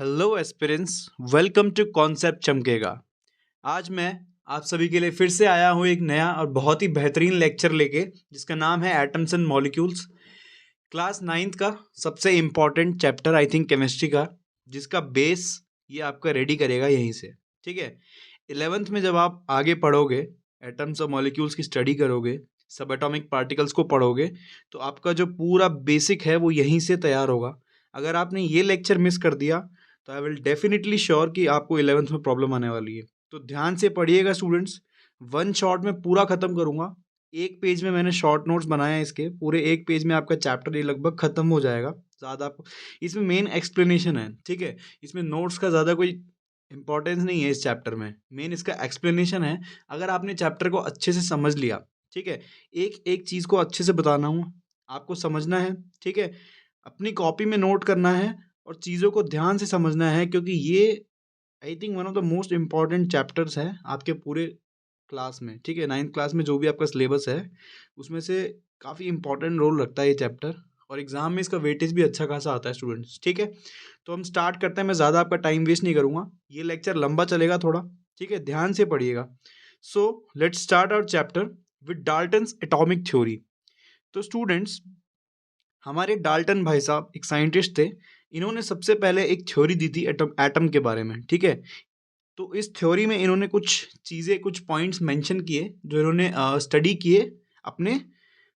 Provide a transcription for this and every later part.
Hello aspirants, welcome to concept चमकेगा। आज मैं आप सभी के लिए फिर से आया हूँ एक नया और बहुत ही बेहतरीन लेक्चर लेके, जिसका नाम है atoms and molecules. Class ninth का सबसे important chapter I think chemistry का, जिसका बेस ये आपका रेडी करेगा यहीं से। ठीक है, 11th में जब आप आगे पढ़ोगे, एटम्स और मॉलिक्यूल्स की स्टडी करोगे, सब एटॉमिक पार्टिकल्स को पढ़ोगे, तो आपका जो पूरा बेसिक है वो यहीं से तैयार होगा। अगर आपने ये लेक्चर मिस कर दिया तो आई विल डेफिनेटली श्योर कि आपको 11th में प्रॉब्लम आने वाली है। तो ध्यान से पढ़िएगा स्टूडेंट्स, वन शॉट में पूरा खत्म करूंगा। एक पेज में मैंने शॉर्ट नोट्स बनाए हैं, इसके पूरे एक पेज में आपका चैप्टर ये लगभग खत्म हो जाएगा। ज़्यादा आपको इसमें मेन एक्सप्लेनेशन है, ठीक है। इसमें नोट्स का ज़्यादा कोई इंपॉर्टेंस नहीं है इस चैप्टर में, मेन इसका एक्सप्लेनेशन है। अगर आपने चैप्टर को अच्छे से समझ लिया, ठीक है, एक एक चीज़ को अच्छे से बताना हूँ, आपको समझना है, ठीक है, अपनी कॉपी में नोट करना है और चीज़ों को ध्यान से समझना है, क्योंकि ये I think one of the most important chapters है आपके पूरे क्लास में। ठीक है, 9th क्लास में जो भी आपका सिलेबस है उसमें से काफ़ी इंपॉर्टेंट रोल रखता है ये चैप्टर, और एग्जाम में इसका वेटेज भी अच्छा खासा आता है स्टूडेंट्स। ठीक है, तो हम स्टार्ट करते हैं। मैं ज़्यादा आपका टाइम वेस्ट नहीं करूँगा, ये लेक्चर लंबा चलेगा थोड़ा, ठीक है, ध्यान से पढ़िएगा। So let's start our chapter with Dalton's atomic theory. तो स्टूडेंट्स, हमारे डाल्टन भाई साहब एक साइंटिस्ट थे। इन्होंने सबसे पहले एक थ्योरी दी थी एटम एटम के बारे में। ठीक है, तो इस थ्योरी में इन्होंने कुछ चीज़ें, कुछ पॉइंट्स मेंशन किए जो इन्होंने स्टडी किए अपने,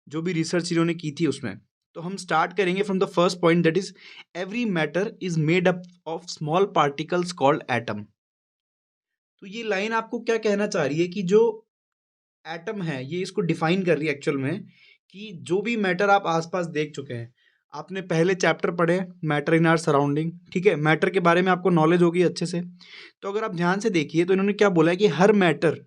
जो भी रिसर्च इन्होंने की थी उसमें। तो हम स्टार्ट करेंगे from the first point, that is every matter is made up of small particles called atom. तो ये लाइन आपको क्या कहना चाह रही है कि जो एटम है, ये इसको डिफाइन कर रही है एक्चुअल में, कि जो भी मैटर आप आसपास देख चुके हैं, आपने पहले चैप्टर पढ़े मैटर इन आवर सराउंडिंग, ठीक है, मैटर के बारे में आपको नॉलेज होगी अच्छे से। तो अगर आप ध्यान से देखिए तो इन्होंने क्या बोला है कि हर matter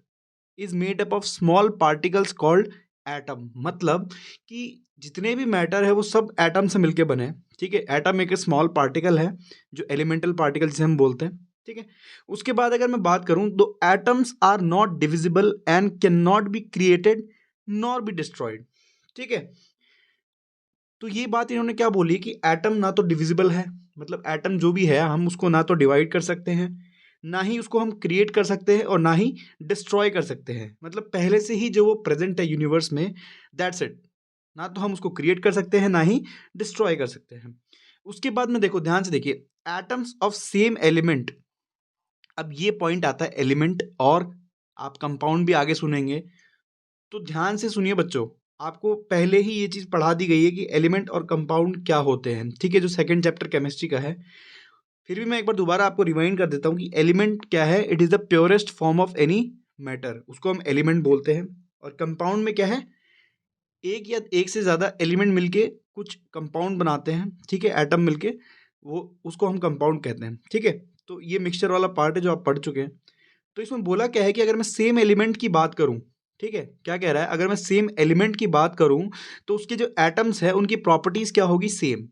is made up of small particles called atom. मतलब कि जितने भी मैटर है वो सब एटम से मिलके बने हैं। ठीक है, एटम एक स्मॉल पार्टिकल है, जो एलिमेंटल पार्टिकल जिसे हम बोलते हैं। ठीक है, उसके बाद अगर मैं बात करूं तो atoms are not divisible and can not be created nor be destroyed. ठीक है, तो ये बात इन्होंने क्या बोली कि एटम ना तो डिविजिबल है, मतलब एटम जो भी है हम उसको ना तो डिवाइड कर सकते हैं, ना ही उसको हम क्रिएट कर सकते हैं, और ना ही डिस्ट्रॉय कर सकते हैं। मतलब पहले से ही जो वो प्रेजेंट है यूनिवर्स में, दैट्स इट। ना तो हम उसको क्रिएट कर सकते हैं, ना ही डिस्ट्रॉय कर सकते हैं। उसके बाद में देखो, ध्यान से देखिए, एटम्स ऑफ सेम एलिमेंट। अब ये पॉइंट आता है एलिमेंट, और आप कंपाउंड भी आगे सुनेंगे, तो ध्यान से सुनिए बच्चों। आपको पहले ही ये चीज़ पढ़ा दी गई है कि एलिमेंट और कंपाउंड क्या होते हैं, ठीक है, जो सेकंड चैप्टर केमिस्ट्री का है। फिर भी मैं एक बार दोबारा आपको रिमाइंड कर देता हूँ कि एलिमेंट क्या है। It is the purest form of any matter, उसको हम एलिमेंट बोलते हैं। और कंपाउंड में क्या है, एक या एक से ज़्यादा एलिमेंट मिलके कुछ कंपाउंड बनाते हैं, ठीक है, एटम मिलके, वो उसको हम कंपाउंड कहते हैं। ठीक है, तो ये मिक्सचर वाला पार्ट है जो आप पढ़ चुके हैं। तो इसमें बोला क्या है कि अगर मैं सेम एलिमेंट की बात करूं, ठीक है, क्या कह रहा है, अगर मैं सेम एलिमेंट की बात करूं तो उसके जो एटम्स है उनकी प्रॉपर्टीज क्या होगी, सेम।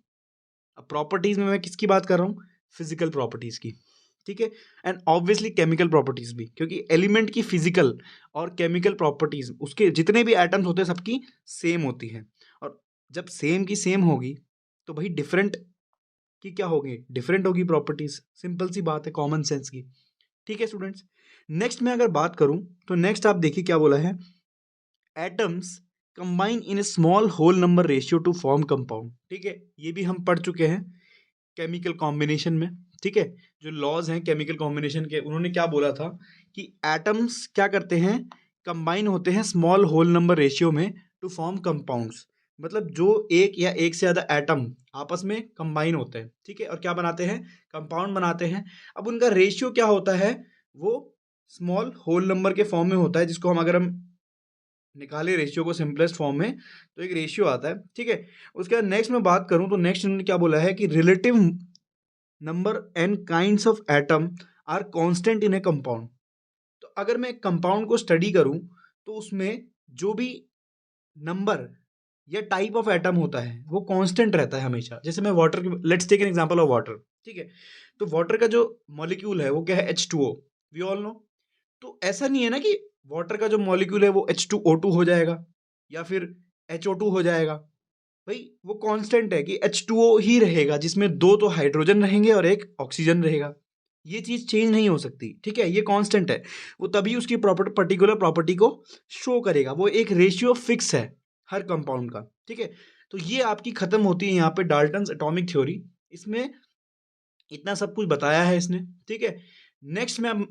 अब प्रॉपर्टीज में मैं किसकी बात कर रहा हूं, फिजिकल प्रॉपर्टीज की। ठीक है, एंड ऑब्वियसली केमिकल प्रॉपर्टीज भी, क्योंकि एलिमेंट की फिजिकल और केमिकल प्रॉपर्टीज, उसके जितने भी एटम्स होते हैं सबकी सेम होती है। और जब सेम की सेम होगी तो भाई डिफरेंट की क्या होगी, डिफरेंट होगी प्रॉपर्टीज। सिंपल सी बात है, कॉमन सेंस की। ठीक है स्टूडेंट्स, नेक्स्ट में अगर बात करूं तो नेक्स्ट आप देखिए क्या बोला है, atoms combine in a small whole number ratio to form compound. ठीक है, ये भी हम पढ़ चुके हैं केमिकल कॉम्बिनेशन में। ठीक है, जो लॉज हैं केमिकल कॉम्बिनेशन के, उन्होंने क्या बोला था कि एटम्स क्या करते हैं, कंबाइन होते हैं स्मॉल होल नंबर रेशियो में टू फॉर्म कंपाउंड्स। मतलब जो एक या एक से ज़्यादा एटम आपस में कंबाइन होते हैं, ठीक है, और क्या बनाते हैं, कंपाउंड बनाते हैं। अब उनका रेशियो क्या होता है, वो स्मॉल होल नंबर के फॉर्म में होता है, जिसको हम अगर हम निकाले रेशियो को सिंपलेस्ट फॉर्म में, तो एक रेशियो आता है। ठीक है, उसके बाद नेक्स्ट में बात करूं तो नेक्स्ट इन्होंने क्या बोला है कि relative number and kinds of atom are constant in a compound. तो अगर मैं कंपाउंड को स्टडी करूं तो उसमें जो भी नंबर या टाइप ऑफ एटम होता है वो कांस्टेंट रहता है हमेशा। जैसे मैं वाटर की, let's take an example of water. ठीक है, तो वाटर का जो मॉलिक्यूल है वो क्या है, H2O, वी ऑल नो। तो ऐसा नहीं है ना कि वाटर का जो मॉलिक्यूल है वो H2O2 हो जाएगा या फिर HO2 हो जाएगा। भाई वो कांस्टेंट है कि H2O ही रहेगा, जिसमें दो तो हाइड्रोजन रहेंगे और एक ऑक्सीजन रहेगा। ये चीज़ चेंज नहीं हो सकती, ठीक है, ये कांस्टेंट है। वो तभी उसकी प्रॉपर्टी, पर्टिकुलर प्रॉपर्टी को शो करेगा। वो एक रेशियो फिक्स है हर कंपाउंड का, ठीक है। तो ये आपकी खत्म होती है यहाँ पे डाल्टन्स एटॉमिक थ्योरी। इसमें इतना सब कुछ बताया है इसने, ठीक है। नेक्स्ट में हम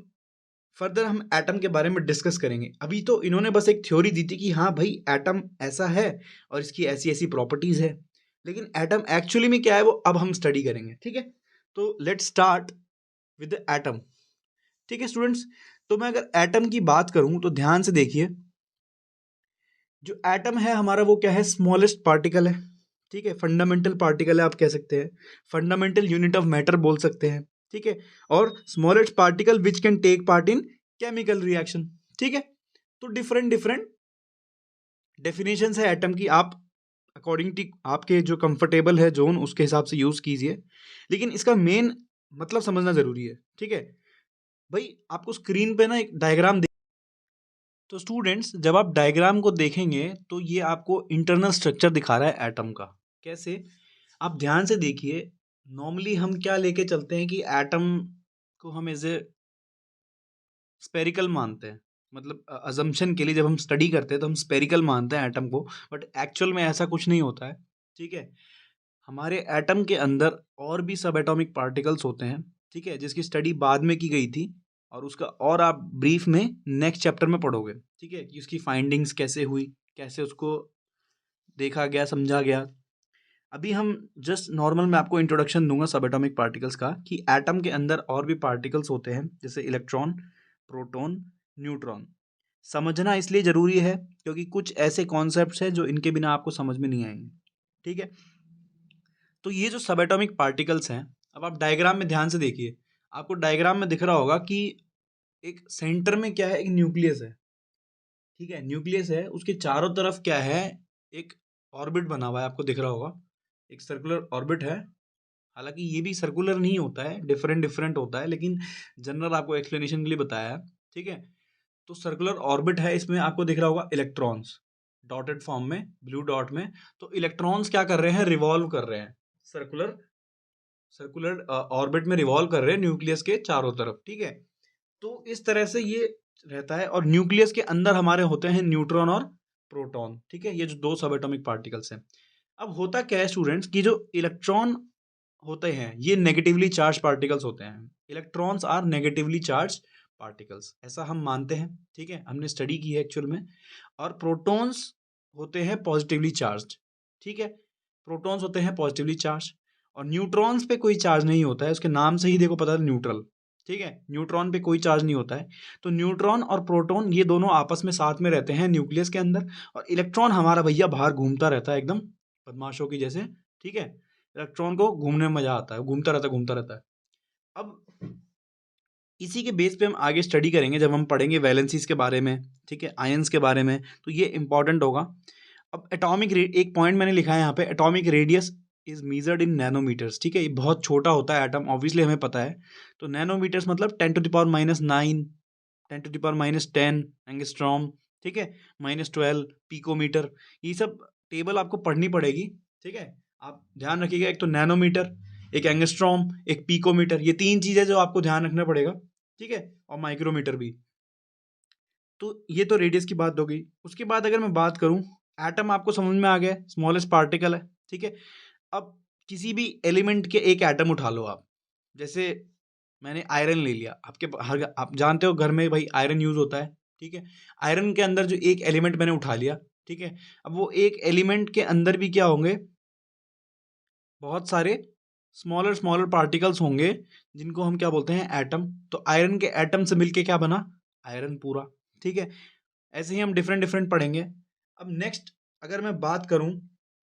फर्दर हम एटम के बारे में डिस्कस करेंगे। अभी तो इन्होंने बस एक थ्योरी दी थी कि हाँ भाई एटम ऐसा है और इसकी ऐसी ऐसी प्रॉपर्टीज है, लेकिन एटम एक्चुअली में क्या है वो अब हम स्टडी करेंगे, ठीक है। तो let's start with the atom, ठीक है स्टूडेंट्स। तो मैं अगर एटम की बात करूं तो ध्यान से देखिए, जो एटम है हमारा वो क्या है, स्मॉलेस्ट पार्टिकल है, ठीक है, फंडामेंटल पार्टिकल है आप कह सकते हैं, फंडामेंटल यूनिट ऑफ मैटर बोल सकते हैं, ठीक है। और smallest particle which can take part in chemical reaction, ठीक है। तो डिफरेंट डिफरेंट डेफिनेशंस है एटम की, आप अकॉर्डिंग टू आपके जो कंफर्टेबल है जोन उसके हिसाब से यूज कीजिए, लेकिन इसका मेन मतलब समझना जरूरी है, ठीक है। भाई आपको स्क्रीन पे ना एक डायग्राम, तो स्टूडेंट्स जब आप डायग्राम को देखेंगे तो ये आपको इंटरनल स्ट्रक्चर दिखा रहा है एटम का। कैसे, आप ध्यान से देखिए। नॉर्मली हम क्या लेके चलते हैं कि एटम को हम एज ए स्पेरिकल मानते हैं, मतलब अजम्पशन के लिए जब हम स्टडी करते हैं तो हम स्पेरिकल मानते हैं एटम को, बट एक्चुअल में ऐसा कुछ नहीं होता है, ठीक है। हमारे एटम के अंदर और भी सब एटॉमिक पार्टिकल्स होते हैं, ठीक है, जिसकी स्टडी बाद में की गई थी, और उसका और आप ब्रीफ में नेक्स्ट चैप्टर में पढ़ोगे, ठीक है, कि उसकी फाइंडिंग्स कैसे हुई, कैसे उसको देखा गया, समझा गया। अभी हम जस्ट नॉर्मल मैं आपको इंट्रोडक्शन दूंगा सब एटॉमिक पार्टिकल्स का, कि एटम के अंदर और भी पार्टिकल्स होते हैं जैसे इलेक्ट्रॉन, प्रोटॉन, न्यूट्रॉन। समझना इसलिए जरूरी है क्योंकि कुछ ऐसे कॉन्सेप्ट्स हैं जो इनके बिना आपको समझ में नहीं आएंगे, ठीक है। तो ये जो सब एटॉमिक पार्टिकल्स हैं, अब आप डायग्राम में ध्यान से देखिए, आपको डायग्राम में दिख रहा होगा कि एक सेंटर में क्या है, एक न्यूक्लियस है, ठीक है, न्यूक्लियस है, उसके चारों तरफ क्या है, एक ऑर्बिट बना हुआ है, आपको दिख रहा होगा, एक सर्कुलर ऑर्बिट है। हालांकि ये भी सर्कुलर नहीं होता है, डिफरेंट डिफरेंट होता है, लेकिन जनरल आपको एक्सप्लेनेशन के लिए बताया है, ठीक है। तो सर्कुलर ऑर्बिट है, इसमें आपको दिख रहा होगा इलेक्ट्रॉन्स डॉटेड फॉर्म में, ब्लू डॉट में। तो इलेक्ट्रॉन्स क्या कर रहे हैं, रिवॉल्व कर रहे हैं, सर्कुलर सर्कुलर ऑर्बिट में रिवॉल्व कर रहे हैं न्यूक्लियस के चारों तरफ, ठीक है। तो इस तरह से ये रहता है, और न्यूक्लियस के अंदर हमारे होते हैं न्यूट्रॉन और प्रोटॉन, ठीक है, ये जो दो सब एटॉमिक पार्टिकल्स हैं। अब होता क्या है स्टूडेंट्स, कि जो इलेक्ट्रॉन होते हैं ये नेगेटिवली चार्ज पार्टिकल्स होते हैं, electrons are negatively charge particles, ऐसा हम मानते हैं, ठीक है, हमने स्टडी की है एक्चुअल में। और प्रोटॉन्स होते हैं पॉजिटिवली चार्ज, ठीक है, प्रोटॉन्स होते हैं पॉजिटिवली चार्ज। और न्यूट्रॉन्स पे कोई चार्ज नहीं होता है, उसके नाम से ही देखो पता है, न्यूट्रल, ठीक है, न्यूट्रॉन पे कोई चार्ज नहीं होता है। तो न्यूट्रॉन और प्रोटॉन ये दोनों आपस में साथ में रहते हैं न्यूक्लियस के अंदर, और इलेक्ट्रॉन हमारा भैया बाहर घूमता रहता है एकदम बदमाशों की जैसे, ठीक है। इलेक्ट्रॉन को घूमने में मजा आता है, घूमता रहता है, घूमता रहता है। अब इसी के बेस पे हम आगे स्टडी करेंगे जब हम पढ़ेंगे वैलेंसीज के बारे में, ठीक है, आयंस के बारे में, तो ये इंपॉर्टेंट होगा। अब एटॉमिक एक पॉइंट मैंने लिखा है यहाँ पे, atomic radius is measured in nanometers, ठीक है, ये बहुत छोटा होता है एटम, ऑब्वियसली हमें पता है। तो नैनोमीटर्स मतलब 10⁻⁹ 10⁻⁻10 एंगस्ट्रॉम, ठीक है, -12 पिकोमीटर। ये सब टेबल आपको पढ़नी पड़ेगी, ठीक है। आप ध्यान रखिएगा, एक तो नैनोमीटर, एक एंगस्ट्रॉम, एक पिकोमीटर, ये तीन चीजें जो आपको ध्यान रखना पड़ेगा, ठीक है, और माइक्रोमीटर भी। तो ये तो रेडियस की बात हो गई। उसके बाद अगर मैं बात करूं, एटम आपको समझ में आ गया, स्मॉलेस्ट पार्टिकल है, ठीक है। अब किसी भी एलिमेंट के एक एटम उठा लो आप, जैसे मैंने आयरन ले लिया, आपके हर आप जानते हो घर में भाई आयरन यूज होता है, ठीक है। आयरन के अंदर जो एक एलिमेंट मैंने उठा लिया, ठीक है। अब वो एक एलिमेंट के अंदर भी क्या होंगे, बहुत सारे स्मॉलर स्मॉलर पार्टिकल्स होंगे, जिनको हम क्या बोलते हैं, एटम। तो आयरन के एटम से मिलके क्या बना, आयरन पूरा, ठीक है। ऐसे ही हम डिफरेंट डिफरेंट पढ़ेंगे। अब नेक्स्ट अगर मैं बात करूं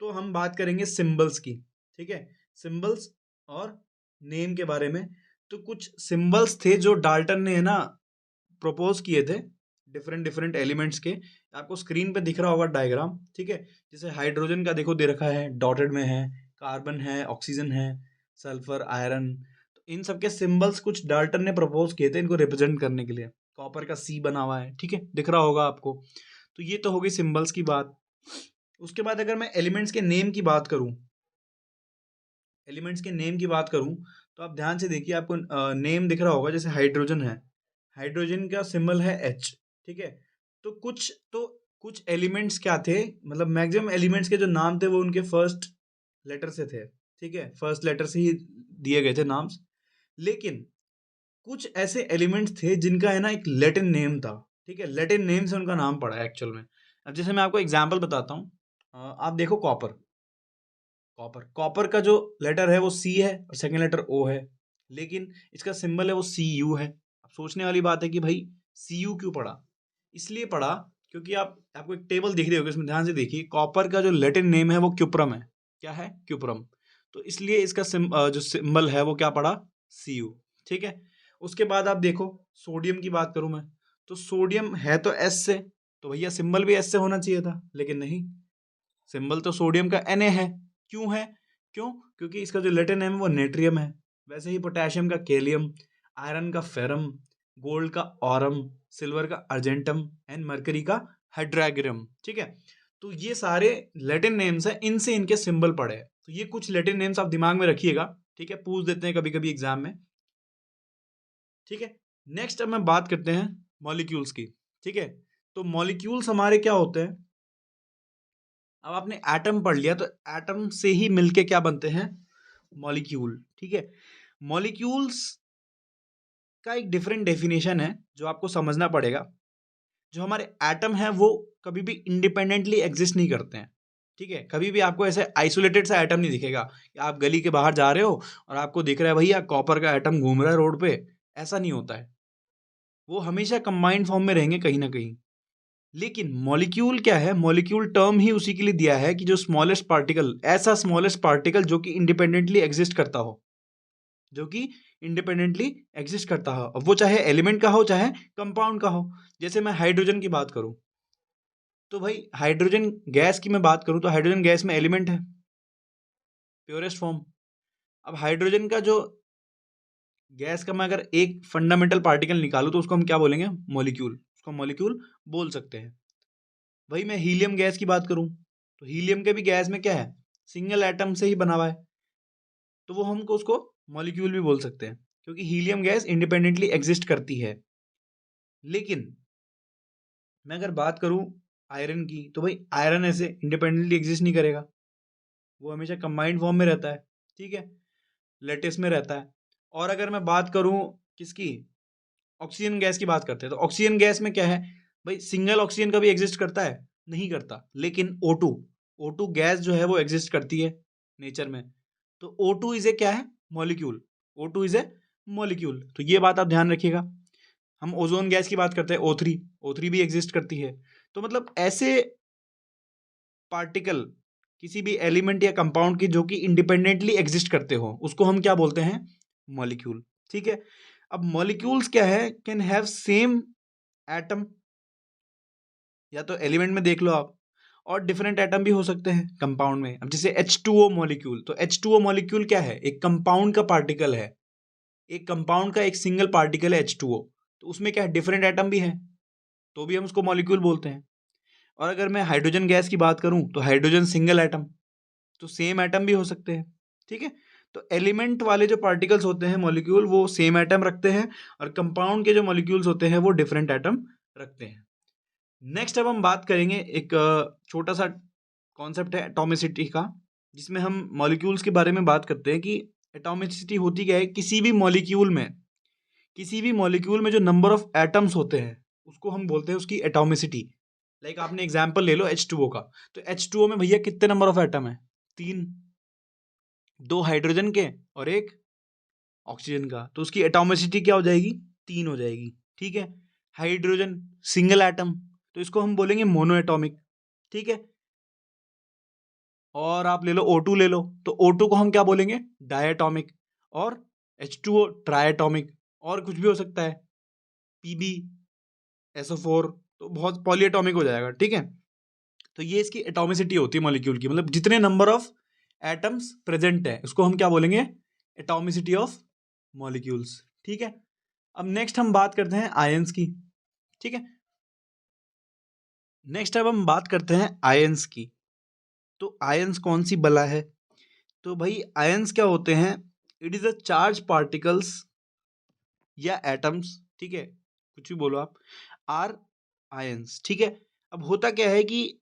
तो हम बात करेंगे सिंबल्स की, ठीक है, सिंबल्स और नेम के बारे में। तो कुछ सिंबल्स थे जो डाल्टन ने है ना प्रपोज किए थे, डिफरेंट डिफरेंट एलिमेंट्स के, आपको स्क्रीन पे दिख रहा होगा डायग्राम, ठीक है। जैसे हाइड्रोजन का देखो दे रखा है, डॉटेड में है, कार्बन है, ऑक्सीजन है, सल्फर, आयरन। तो इन सब के सिंबल्स कुछ डाल्टन ने प्रपोज किए थे इनको रिप्रेजेंट करने के लिए। कॉपर का सी बना हुआ है, ठीक है, दिख रहा होगा आपको। तो ये तो होगी सिंबल्स की बात। उसके बाद अगर मैं एलिमेंट्स के नेम की बात करूं, एलिमेंट्स के नेम की बात करूं, तो आप ध्यान से देखिए, आपको नेम दिख रहा होगा, जैसे हाइड्रोजन है, हाइड्रोजन का सिंबल है H, ठीक है। तो कुछ एलिमेंट्स क्या थे, मतलब मैक्सिमम एलिमेंट्स के जो नाम थे वो उनके फर्स्ट लेटर से थे, ठीक है, फर्स्ट लेटर से ही दिए गए थे नाम्स। लेकिन कुछ ऐसे एलिमेंट्स थे जिनका है ना एक लैटिन नेम था, ठीक है, लैटिन नेम से उनका नाम पड़ा है एक्चुअल में। अब जैसे मैं आपको एग्जांपल बताता हूँ, आप देखो कॉपर, कॉपर का जो लेटर है वो C है और सेकंड लेटर O है, लेकिन इसका सिंबल है वो Cu है। अब सोचने वाली बात है कि भाई Cu क्यों पड़ा? इसलिए पड़ा क्योंकि आपको एक टेबल दिख रही होगी, इसमें ध्यान से देखिए, कॉपर का जो लैटिन नेम है वो क्यूप्रम है। क्या है? क्यूप्रम। तो इसलिए इसका जो सिंबल है वो क्या पड़ा? Cu, ठीक है। उसके बाद आप देखो सोडियम की बात करूं मैं, तो सोडियम है तो S से, तो भैया सिंबल भी S से होना चाहिए था, लेकिन नहीं, सिंबल तो सोडियम का Na है। क्यों है? क्यों? क्योंकि इसका जो लैटिन नेम है वो नेट्रियम है। वैसे ही पोटेशियम का कैलियम, आयरन का फेरम, गोल्ड का ऑरम, सिल्वर का अर्जेंटम एंड मरकरी का हाइड्रैग्रम, ठीक है। तो ये सारे लैटिन नेम्स हैं, इनसे इनके सिंबल पड़े हैं। तो ये कुछ लैटिन नेम्स आप दिमाग में रखिएगा, ठीक है, पूछ देते हैं कभी कभी एग्जाम में, ठीक है। नेक्स्ट अब मैं बात करते हैं मॉलिक्यूल्स की, ठीक है। तो मॉलिक्यूल्स हमारे क्या होते हैं? अब आपने एटम पढ़ लिया, तो एटम से ही मिलके क्या बनते हैं? मॉलिक्यूल, ठीक है। मॉलिक्यूल्स का एक डिफरेंट डेफिनेशन है जो आपको समझना पड़ेगा। जो हमारे एटम है वो कभी भी इंडिपेंडेंटली एग्जिस्ट नहीं करते हैं, ठीक है। कभी भी आपको ऐसे आइसोलेटेड सा एटम नहीं दिखेगा कि आप गली के बाहर जा रहे हो और आपको दिख रहा है भैया कॉपर का एटम घूम रहा है रोड पे। ऐसा नहीं होता है, वो हमेशा कंबाइंड फॉर्म में रहेंगे कहीं ना कहीं। लेकिन मॉलिक्यूल क्या है? मॉलिक्यूल टर्म ही उसी के लिए दिया है कि जो स्मॉलेस्ट पार्टिकल, ऐसा स्मॉलेस्ट पार्टिकल जो कि इंडिपेंडेंटली एग्जिस्ट करता हो, जो कि इंडिपेंडेंटली एग्जिस्ट करता हो, अब वो चाहे एलिमेंट का हो चाहे कंपाउंड का हो। जैसे मैं हाइड्रोजन की बात करूं, तो भाई हाइड्रोजन गैस की मैं बात करूं, तो हाइड्रोजन गैस में एलिमेंट है, प्योरेस्ट फॉर्म। अब हाइड्रोजन का जो गैस का मैं अगर एक फंडामेंटल पार्टिकल निकालूं तो उसको हम क्या बोलेंगे? मॉलिक्यूल, उसको मॉलिक्यूल बोल सकते हैं। भाई मैं हीलियम गैस की बात करूं, तो हीलियम के भी गैस में क्या है? सिंगल एटम से ही बना हुआ है, तो वो हमको उसको मॉलिक्यूल भी बोल सकते हैं, क्योंकि हीलियम गैस इंडिपेंडेंटली एग्जिस्ट करती है। लेकिन मैं अगर बात करूं आयरन की, तो भाई आयरन ऐसे इंडिपेंडेंटली एग्जिस्ट नहीं करेगा, वो हमेशा कंबाइंड फॉर्म में रहता है, ठीक है, लेटिस में रहता है। और अगर मैं बात करूं किसकी, ऑक्सीजन गैस की बात करते हैं, तो ऑक्सीजन गैस में क्या है? भाई सिंगल ऑक्सीजन कभी एग्जिस्ट करता है? नहीं करता। लेकिन O2 गैस जो है वो एग्जिस्ट करती है नेचर में। तो O2 इज ए क्या है? Molecule. O2 is a molecule, तो ये बात आप ध्यान रखिएगा। हम ओजोन गैस की बात करते हैं, O3 भी एग्जिस्ट करती है। तो मतलब ऐसे पार्टिकल किसी भी एलिमेंट या कंपाउंड की जो कि इंडिपेंडेंटली एग्जिस्ट करते हो, उसको हम क्या बोलते हैं? मॉलिक्यूल, ठीक है। अब मॉलिक्यूल्स क्या है? कैन हैव सेम एटम, या तो एलिमेंट में देख लो आप, और डिफरेंट एटम भी हो सकते हैं कंपाउंड में। अब जैसे H2O मॉलिक्यूल, तो H2O मॉलिक्यूल क्या है? एक कंपाउंड का पार्टिकल है, एक कंपाउंड का एक सिंगल पार्टिकल है H2O। तो उसमें क्या है? डिफरेंट एटम भी है, तो भी हम उसको मॉलिक्यूल बोलते हैं। और अगर मैं हाइड्रोजन गैस की बात करूं, तो हाइड्रोजन सिंगल एटम, तो सेम एटम भी हो सकते हैं, ठीक है। तो एलिमेंट वाले जो पार्टिकल्स होते हैं मॉलिक्यूल, वो सेम एटम रखते हैं, और कंपाउंड के जो मॉलिक्यूल्स होते हैं वो डिफरेंट एटम रखते हैं। नेक्स्ट अब हम बात करेंगे एक छोटा सा कॉन्सेप्ट है एटॉमिसिटी का, जिसमें हम मॉलिक्यूल्स के बारे में बात करते हैं कि एटॉमिसिटी होती क्या है। किसी भी मॉलिक्यूल में जो नंबर ऑफ एटम्स होते हैं उसको हम बोलते हैं उसकी एटॉमिसिटी। लाइक आपने एग्जांपल ले लो H2O का, तो H2O में भैया कितने नंबर ऑफ एटम है? 3, 2 हाइड्रोजन के और एक ऑक्सीजन का, तो उसकी एटॉमिसिटी क्या हो जाएगी? 3 हो जाएगी, ठीक है। हाइड्रोजन सिंगल एटम, तो इसको हम बोलेंगे मोनो एटॉमिक, ठीक है। और आप ले लो O2 ले लो, तो O2 को हम क्या बोलेंगे? डायटोमिक। और H2O ट्राइएटॉमिक, और कुछ भी हो सकता है, Pb, SO4, तो बहुत पॉलीएटॉमिक हो जाएगा, ठीक है। तो ये इसकी एटॉमिसिटी होती है मॉलिक्यूल की, मतलब जितने नंबर ऑफ एटम्स प्रेजेंट है उसको हम क्या बोलेंगे? एटॉमिसिटी ऑफ मॉलिक्यूल्स, ठीक है। अब नेक्स्ट हम बात करते हैं आयंस की, ठीक है। नेक्स्ट अब हम बात करते हैं आयंस की। तो आयंस कौन सी बला है? तो भाई आयंस क्या होते हैं? It is a charge particles या एटम्स, ठीक है, कुछ भी बोलो आप, आर आयंस, ठीक है। अब होता क्या है कि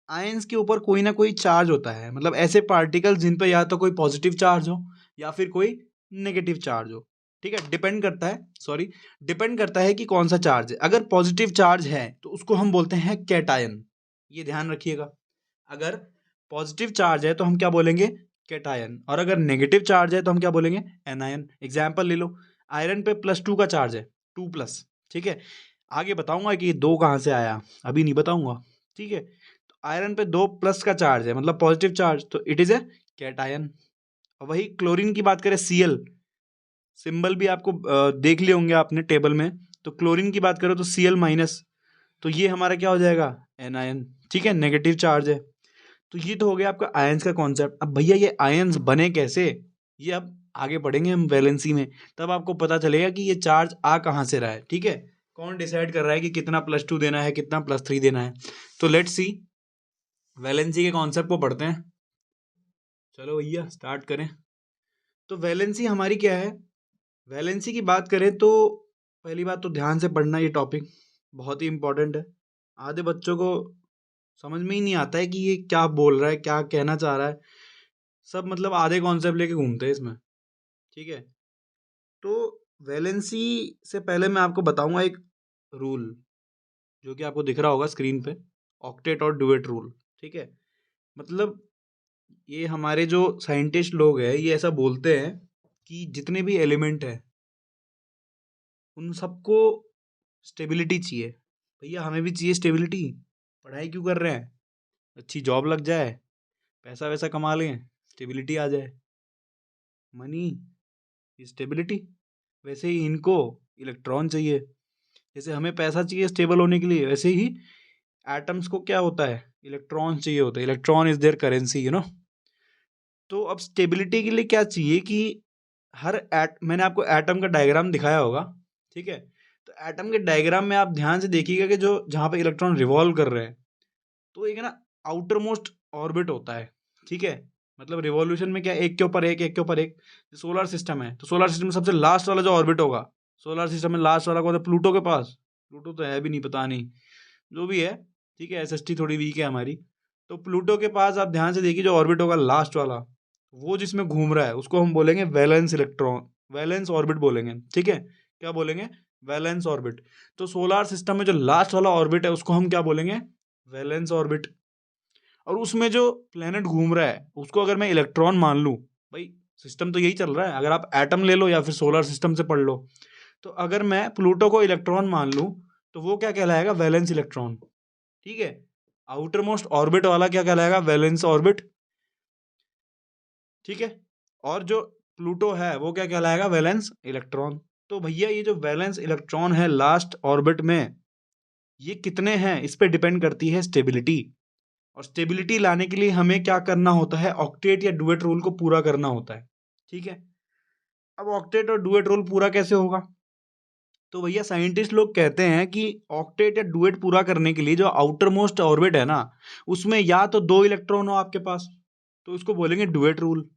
आयंस के ऊपर कोई ना कोई चार्ज होता है, मतलब ऐसे पार्टिकल्स जिन पे या तो कोई पॉजिटिव चार्ज हो या फिर कोई नेगेटिव चार्ज हो, ठीक है। डिपेंड करता है कि कौन सा चार्ज है। अगर पॉजिटिव चार्ज है तो उसको हम बोलते हैं कैटायन, ये ध्यान रखिएगा। अगर पॉजिटिव चार्ज है तो हम क्या बोलेंगे? कैटायन। और अगर नेगेटिव चार्ज है तो हम क्या बोलेंगे? एनायन। एग्जाम्पल ले लो, आयरन पे +2 का चार्ज है, 2+, ठीक है। आगे बताऊंगा कि ये 2 कहाँ से आया, अभी नहीं बताऊंगा, ठीक है। तो आयरन पे 2+ का चार्ज है, मतलब पॉजिटिव चार्ज, तो इट इज ए कैटायन। और वही क्लोरीन की बात करें, Cl सिंबल भी आपको देख लिए होंगे आपने टेबल में। तो क्लोरीन की बात करो तो Cl-, तो ये हमारा क्या हो जाएगा? एनायन, ठीक है, नेगेटिव चार्ज है। तो ये तो हो गया आपका आयंस का कॉन्सेप्ट। अब भैया ये आयंस बने कैसे, ये अब आगे पढ़ेंगे हम वैलेंसी में, तब आपको पता चलेगा कि ये चार्ज आ कहाँ से रहा है, ठीक है। कौन डिसाइड कर रहा है कि कितना +2 देना है, कितना +3 देना है। तो लेट्स सी, वैलेंसी के कॉन्सेप्ट को पढ़ते हैं। चलो भैया स्टार्ट करें। तो वैलेंसी हमारी क्या है? वैलेंसी की बात करें तो पहली बात तो ध्यान से पढ़ना, ये टॉपिक बहुत ही इंपॉर्टेंट है। आधे बच्चों को समझ में ही नहीं आता है कि ये क्या बोल रहा है, क्या कहना चाह रहा है। सब मतलब आधे कॉन्सेप्ट लेके घूमते हैं इसमें, ठीक है। तो वैलेंसी से पहले मैं आपको बताऊंगा एक रूल, जो कि आपको दिख रहा होगा स्क्रीन पे, ऑक्टेट और डुएट रूल, ठीक है। मतलब ये हमारे जो साइंटिस्ट लोग हैं ये ऐसा बोलते हैं कि जितने भी एलिमेंट हैं उन सबको स्टेबिलिटी चाहिए। भैया हमें भी चाहिए स्टेबिलिटी, पढ़ाई क्यों कर रहे हैं? अच्छी जॉब लग जाए, पैसा वैसा कमा लें, स्टेबिलिटी आ जाए, मनी, स्टेबिलिटी। वैसे ही इनको इलेक्ट्रॉन चाहिए, जैसे हमें पैसा चाहिए स्टेबल होने के लिए, वैसे ही एटम्स को क्या होता है? इलेक्ट्रॉन चाहिए होता है। इलेक्ट्रॉन इज देयर करेंसी, तो अब स्टेबिलिटी के लिए क्या चाहिए कि मैंने आपको एटम का डायग्राम दिखाया होगा, ठीक है। तो एटम के डायग्राम में आप ध्यान से देखिएगा कि जो जहाँ पे इलेक्ट्रॉन रिवॉल्व कर रहे हैं, तो एक ना आउटर मोस्ट ऑर्बिट होता है, ठीक है। मतलब रिवॉल्यूशन में क्या, एक के ऊपर एक, एक के ऊपर एक। सोलर सिस्टम है तो सोलर सिस्टम में सबसे लास्ट वाला जो ऑर्बिट होगा, सोलर सिस्टम में लास्ट वाला कौन है? प्लूटो के पास। प्लूटो तो है भी नहीं, पता नहीं, जो भी है, ठीक है। एसएसटी थोड़ी वीक है हमारी। तो प्लूटो के पास आप ध्यान से देखिए, जो ऑर्बिट होगा लास्ट वाला, वो जिसमें घूम रहा है उसको हम बोलेंगे वैलेंस इलेक्ट्रॉन, वैलेंस ऑर्बिट बोलेंगे, ठीक है। क्या बोलेंगे? Valence orbit. तो सोलर सिस्टम में जो लास्ट वाला ऑर्बिट है उसको हम क्या बोलेंगे? Valence orbit. और उसमें जो प्लेनेट घूम रहा है उसको अगर मैं इलेक्ट्रॉन मान लूं, भाई सिस्टम तो यही चल रहा है, अगर आप एटम ले लो या फिर सोलर सिस्टम से पढ़ लो, तो अगर मैं प्लूटो को इलेक्ट्रॉन मान लूं तो वो क्या कहलाएगा? वैलेंस इलेक्ट्रॉन, ठीक है। आउटर मोस्ट ऑर्बिट वाला क्या कहलाएगा? वैलेंस ऑर्बिट, ठीक है। और जो प्लूटो है वो क्या कहलाएगा? Valence electron. तो भैया ये जो वैलेंस इलेक्ट्रॉन है लास्ट ऑर्बिट में, ये कितने हैं इस पे डिपेंड करती है स्टेबिलिटी। और स्टेबिलिटी लाने के लिए हमें क्या करना होता है? ऑक्टेट या डुएट रूल को पूरा करना होता है, ठीक है। अब ऑक्टेट और डुएट रूल पूरा कैसे होगा? तो भैया साइंटिस्ट लोग कहते हैं कि ऑक्टेट या डुएट पूरा करने के लिए जो आउटर मोस्ट ऑर्बिट है ना, उसमें या तो 2 इलेक्ट्रॉन हो आपके पास, तो उसको बोलेंगे डुएट रूल।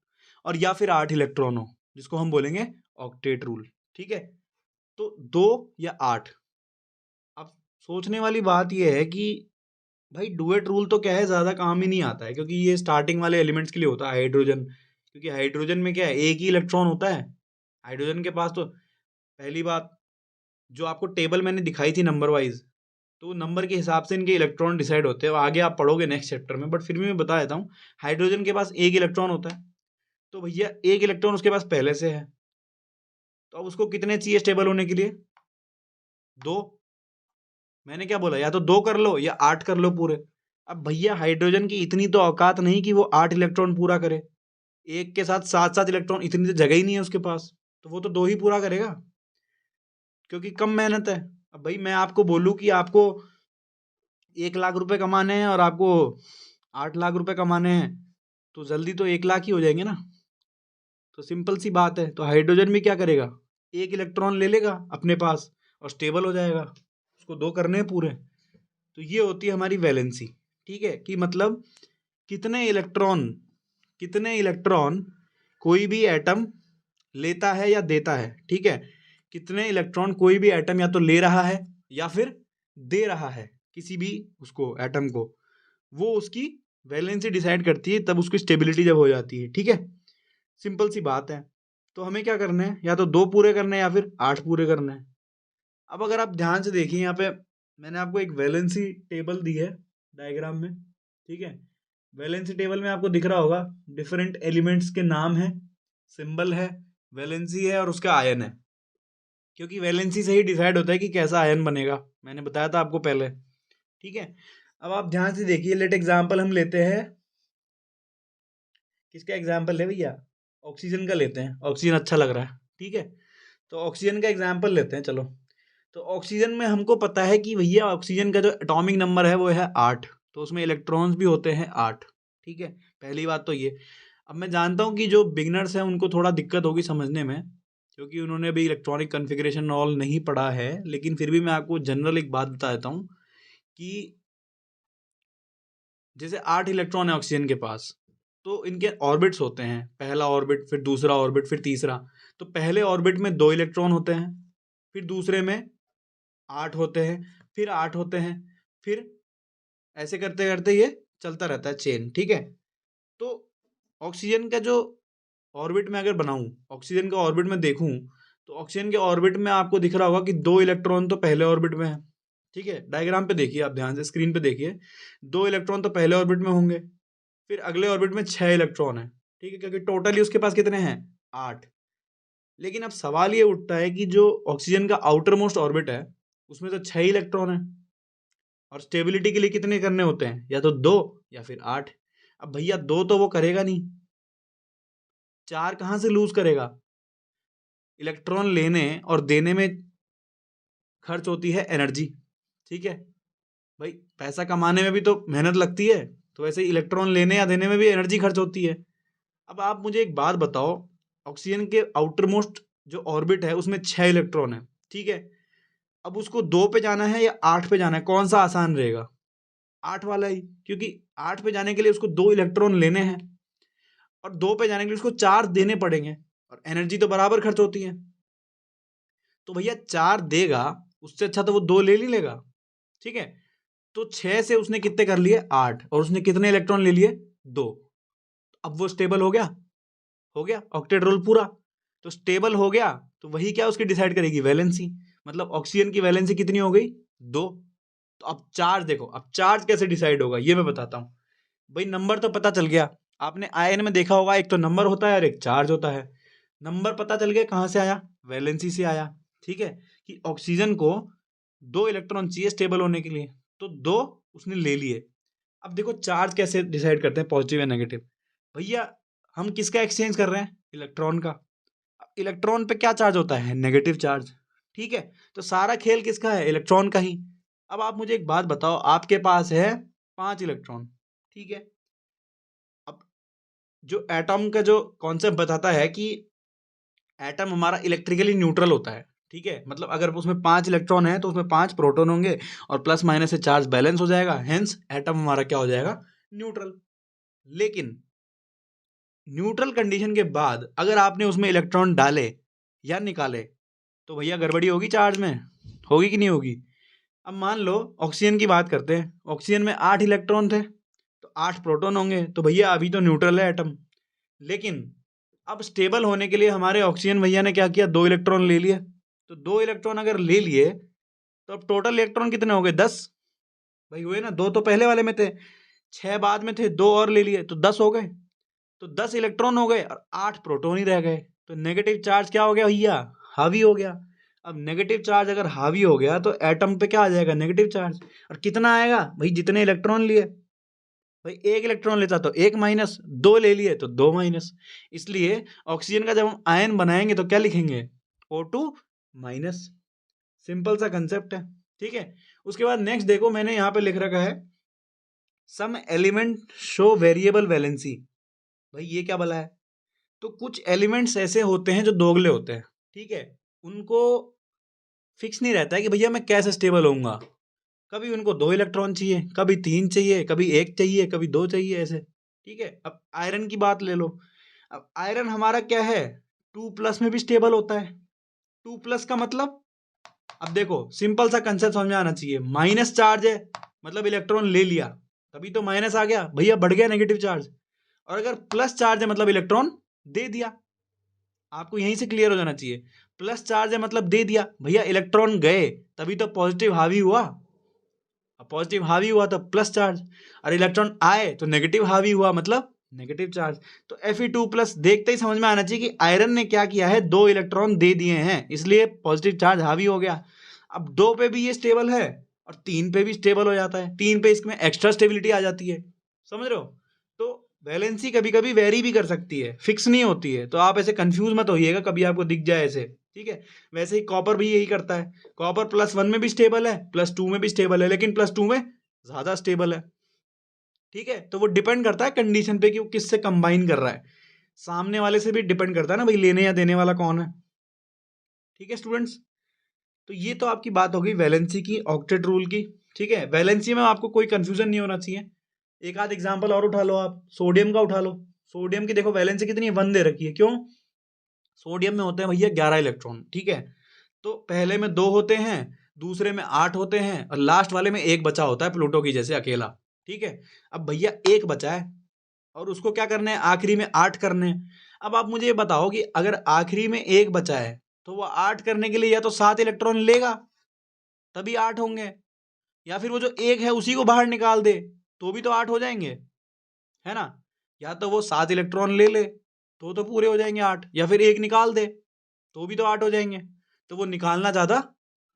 और या फिर 8 इलेक्ट्रॉन हो, जिसको हम बोलेंगे ऑक्टेट रूल, ठीक है। तो 2 या 8। अब सोचने वाली बात यह है कि भाई डुएट रूल तो क्या है, ज्यादा काम ही नहीं आता है, क्योंकि ये स्टार्टिंग वाले एलिमेंट्स के लिए होता है, हाइड्रोजन। क्योंकि हाइड्रोजन में क्या है, एक ही इलेक्ट्रॉन होता है हाइड्रोजन के पास। तो पहली बात, जो आपको टेबल मैंने दिखाई थी नंबर वाइज, तो नंबर के हिसाब से इनके इलेक्ट्रॉन डिसाइड होते हैं, आगे आप पढ़ोगे नेक्स्ट चैप्टर में, बट फिर भी मैं बता देता हूँ। हाइड्रोजन के पास एक इलेक्ट्रॉन होता है, तो भैया एक इलेक्ट्रॉन उसके पास पहले से है, तो अब उसको कितने चाहिए स्टेबल होने के लिए? 2। मैंने क्या बोला, या तो 2 कर लो या 8 कर लो पूरे। अब भैया हाइड्रोजन की इतनी तो औकात नहीं कि वो 8 इलेक्ट्रॉन पूरा करे, एक के साथ 7-7 इलेक्ट्रॉन, इतनी तो जगह ही नहीं है उसके पास, तो वो तो 2 ही पूरा करेगा, क्योंकि कम मेहनत है। अब भाई मैं आपको बोलूं कि आपको 1 लाख रुपए कमाने हैं और आपको 8 लाख रुपए कमाने हैं, तो जल्दी तो 1 लाख ही हो जाएंगे ना। तो सिंपल सी बात है। तो हाइड्रोजन भी क्या करेगा? एक इलेक्ट्रॉन ले लेगा अपने पास और स्टेबल हो जाएगा, उसको 2 करने हैं पूरे। तो ये होती है हमारी वैलेंसी, ठीक है। कि मतलब कितने इलेक्ट्रॉन कोई भी एटम लेता है या देता है, ठीक है। कितने इलेक्ट्रॉन कोई भी एटम या तो ले रहा है या फिर दे रहा है किसी भी उसको एटम को, वो उसकी वैलेंसी डिसाइड करती है, तब उसकी स्टेबिलिटी जब हो जाती है, ठीक है। सिंपल सी बात है। तो हमें क्या करना है, या तो 2 पूरे करने हैं या फिर 8 पूरे करने हैं। अब अगर आप ध्यान से देखिए, यहाँ पे मैंने आपको एक वैलेंसी टेबल दी है डायग्राम में, ठीक है। वैलेंसी टेबल में आपको दिख रहा होगा डिफरेंट एलिमेंट्स के नाम है, सिंबल है, वैलेंसी है और उसका आयन है, क्योंकि वैलेंसी से ही डिसाइड होता है कि कैसा आयन बनेगा, मैंने बताया था आपको पहले, ठीक है। अब आप ध्यान से देखिए, लेट एग्जाम्पल हम लेते हैं, किसका एग्जाम्पल है भैया, ऑक्सीजन का लेते हैं, ऑक्सीजन अच्छा लग रहा है, ठीक है। तो ऑक्सीजन का एग्जाम्पल लेते हैं, चलो। तो ऑक्सीजन में हमको पता है कि भैया ऑक्सीजन का जो एटॉमिक नंबर है वो है 8, तो उसमें इलेक्ट्रॉन्स भी होते हैं 8, ठीक है। पहली बात तो ये। अब मैं जानता हूँ कि जो बिगनर्स हैं उनको थोड़ा दिक्कत होगी समझने में, क्योंकि उन्होंने अभी इलेक्ट्रॉनिक कन्फिग्रेशन ऑल नहीं पढ़ा है, लेकिन फिर भी मैं आपको जनरल एक बात बता देता हूँ कि जैसे 8 इलेक्ट्रॉन है ऑक्सीजन के पास, तो इनके ऑर्बिट्स होते हैं, पहला ऑर्बिट, फिर दूसरा ऑर्बिट, फिर तीसरा। तो पहले ऑर्बिट में 2 इलेक्ट्रॉन होते हैं, फिर दूसरे में 8 होते हैं, फिर 8 होते हैं, फिर ऐसे करते करते ये चलता रहता है चेन, ठीक है। तो ऑक्सीजन का जो ऑर्बिट में अगर बनाऊं, ऑक्सीजन का ऑर्बिट में देखूं, तो ऑक्सीजन के ऑर्बिट में आपको दिख रहा होगा कि 2 इलेक्ट्रॉन तो पहले ऑर्बिट में है, ठीक है। डायग्राम पे देखिए, आप ध्यान से स्क्रीन पे देखिए, 2 इलेक्ट्रॉन तो पहले ऑर्बिट में होंगे, फिर अगले ऑर्बिट में 6 इलेक्ट्रॉन है, ठीक है, क्योंकि टोटली उसके पास कितने हैं, 8। लेकिन अब सवाल ये उठता है कि जो ऑक्सीजन का आउटर मोस्ट ऑर्बिट है उसमें तो 6 इलेक्ट्रॉन है, और स्टेबिलिटी के लिए कितने करने होते हैं, या तो 2 या फिर 8। अब भैया 2 तो वो करेगा नहीं, 4 कहाँ से लूज करेगा। इलेक्ट्रॉन लेने और देने में खर्च होती है एनर्जी, ठीक है। भाई पैसा कमाने में भी तो मेहनत लगती है, तो वैसे ही इलेक्ट्रॉन लेने या देने में भी एनर्जी खर्च होती है। अब आप मुझे एक बात बताओ, ऑक्सीजन के आउटर मोस्ट जो ऑर्बिट है उसमें 6 इलेक्ट्रॉन है, ठीक है। अब उसको 2 पे जाना है या 8 पे जाना है, कौन सा आसान रहेगा, 8 वाला ही, क्योंकि 8 पे जाने के लिए उसको 2 इलेक्ट्रॉन लेने हैं और 2 पे जाने के लिए उसको 4 देने पड़ेंगे, और एनर्जी तो बराबर खर्च होती है। तो भैया 4 देगा, उससे अच्छा तो वो 2 ले ही लेगा, ठीक है। तो 6 से उसने कितने कर लिए, 8, और उसने कितने इलेक्ट्रॉन ले लिए, 2। अब वो स्टेबल हो गया, ऑक्टेट रूल पूरा। तो स्टेबल हो गया, तो वही क्या उसकी डिसाइड करेगी, वैलेंसी। मतलब ऑक्सीजन की वैलेंसी कितनी हो गई, 2। तो अब चार्ज देखो, अब चार्ज कैसे डिसाइड होगा ये मैं बताता हूँ। भाई नंबर तो पता चल गया, आपने आयन में देखा होगा, एक तो नंबर होता है और एक चार्ज होता है। नंबर पता चल गया, कहाँ से आया, वैलेंसी से आया, ठीक है, कि ऑक्सीजन को 2 इलेक्ट्रॉन चाहिए स्टेबल होने के लिए, तो 2 उसने ले लिए। अब देखो चार्ज कैसे डिसाइड करते हैं, पॉजिटिव या नेगेटिव। भैया हम किसका एक्सचेंज कर रहे हैं, इलेक्ट्रॉन का। इलेक्ट्रॉन पे क्या चार्ज होता है, नेगेटिव चार्ज, ठीक है। तो सारा खेल किसका है, इलेक्ट्रॉन का ही। अब आप मुझे एक बात बताओ, आपके पास है 5 इलेक्ट्रॉन, ठीक है। अब जो एटम का जो कॉन्सेप्ट बताता है कि एटम हमारा इलेक्ट्रिकली न्यूट्रल होता है, ठीक है। मतलब अगर उसमें 5 इलेक्ट्रॉन है तो उसमें 5 प्रोटॉन होंगे और प्लस माइनस से चार्ज बैलेंस हो जाएगा, हेंस एटम हमारा क्या हो जाएगा, न्यूट्रल। लेकिन न्यूट्रल कंडीशन के बाद अगर आपने उसमें इलेक्ट्रॉन डाले या निकाले, तो भैया गड़बड़ी होगी, चार्ज में होगी कि नहीं होगी। अब मान लो ऑक्सीजन की बात करते हैं, ऑक्सीजन में 8 इलेक्ट्रॉन थे, तो 8 प्रोटॉन होंगे, तो भैया अभी तो न्यूट्रल है एटम। लेकिन अब स्टेबल होने के लिए हमारे ऑक्सीजन भैया ने क्या किया, 2 इलेक्ट्रॉन ले लिए। तो 2 इलेक्ट्रॉन अगर ले लिए, तो अब टोटल इलेक्ट्रॉन कितने हो गए, 10। भाई हुए ना, 2 तो पहले वाले में थे, 6 बाद में थे, 2 और ले लिए तो 10 हो गए। तो 10 इलेक्ट्रॉन हो गए और 8 प्रोटॉन ही रह गए, तो नेगेटिव चार्ज क्या हो गया भैया, हावी हो गया। अब नेगेटिव चार्ज अगर हावी हो गया तो एटम पे क्या आ जाएगा, नेगेटिव चार्ज। और कितना आएगा भाई, जितने इलेक्ट्रॉन लिए। भाई 1 इलेक्ट्रॉन लेता तो 1 माइनस, 2 ले लिए तो 2 माइनस। इसलिए ऑक्सीजन का जब हम आयन बनाएंगे तो क्या लिखेंगे, O2 माइनस। सिंपल सा कंसेप्ट है, ठीक है। उसके बाद नेक्स्ट देखो, मैंने यहाँ पे लिख रखा है some element show variable valency. भाई ये क्या भला है, तो कुछ एलिमेंट्स ऐसे होते हैं जो दोगले होते हैं, ठीक है। उनको फिक्स नहीं रहता है कि भैया मैं कैसे स्टेबल होऊंगा। कभी उनको 2 इलेक्ट्रॉन चाहिए, कभी 3 चाहिए, कभी 1 चाहिए, कभी 2 चाहिए, ऐसे। ठीक है। अब आयरन की बात ले लो। अब आयरन हमारा क्या है, 2+ में भी स्टेबल होता है। 2+ का मतलब, अब देखो सिंपल सा कंसेप्ट समझ में आना चाहिए। माइनस चार्ज है मतलब इलेक्ट्रॉन ले लिया, तभी तो माइनस आ गया भैया, बढ़ गया नेगेटिव चार्ज। और अगर प्लस चार्ज है मतलब इलेक्ट्रॉन दे दिया। आपको यहीं से क्लियर हो जाना चाहिए। प्लस चार्ज है मतलब दे दिया भैया, इलेक्ट्रॉन गए तभी तो पॉजिटिव हावी हुआ। पॉजिटिव हावी हुआ तो प्लस चार्ज, और इलेक्ट्रॉन आए तो नेगेटिव हावी हुआ मतलब नेगेटिव चार्ज। तो Fe2+ देखते ही समझ में आना चाहिए कि आयरन ने क्या किया है, 2 इलेक्ट्रॉन दे दिए हैं, इसलिए पॉजिटिव चार्ज हावी हो गया। अब 2 पे भी ये स्टेबल है और 3 पे भी स्टेबल हो जाता है। 3 पे इसमें एक्स्ट्रा स्टेबिलिटी आ जाती है, समझ रहे हो। तो वैलेंसी कभी कभी वेरी भी कर सकती है, फिक्स नहीं होती है। तो आप ऐसे कंफ्यूज मत होइएगा कभी आपको दिख जाए ऐसे, ठीक है। वैसे ही कॉपर भी यही करता है। कॉपर +1 में भी स्टेबल है, +2 में भी स्टेबल है, लेकिन +2 में ज्यादा स्टेबल है, ठीक है। तो वो डिपेंड करता है कंडीशन पे कि वो किससे कंबाइन कर रहा है। सामने वाले से भी डिपेंड करता है ना भाई, लेने या देने वाला कौन है, ठीक है स्टूडेंट्स। तो ये तो आपकी बात हो गई वैलेंसी की, ऑक्टेट रूल की, ठीक है। वैलेंसी में आपको कोई कंफ्यूजन नहीं होना चाहिए। एक आध एग्जांपल और उठा लो, आप सोडियम का उठा लो। सोडियम की देखो वैलेंसी कितनी है, 1 दे रखी है। क्यों? सोडियम में होते हैं भैया 11 इलेक्ट्रॉन, ठीक है। तो पहले में 2 होते हैं, दूसरे में 8 होते हैं, और लास्ट वाले में 1 बचा होता है, प्लूटो की जैसे अकेला, ठीक है। अब भैया 1 बचा है और उसको क्या करना है, आखिरी में 8 करने हैं। अब आप मुझे ये बताओ कि अगर आखिरी में 1 बचा है तो वो 8 करने के लिए या तो 7 इलेक्ट्रॉन लेगा तभी 8 होंगे, या फिर वो जो 1 है उसी को बाहर निकाल दे तो भी तो 8 हो जाएंगे, है ना। या तो वो 7 इलेक्ट्रॉन ले ले तो पूरे हो जाएंगे 8, या फिर 1 निकाल दे तो भी तो 8 हो जाएंगे। तो वो निकालना ज्यादा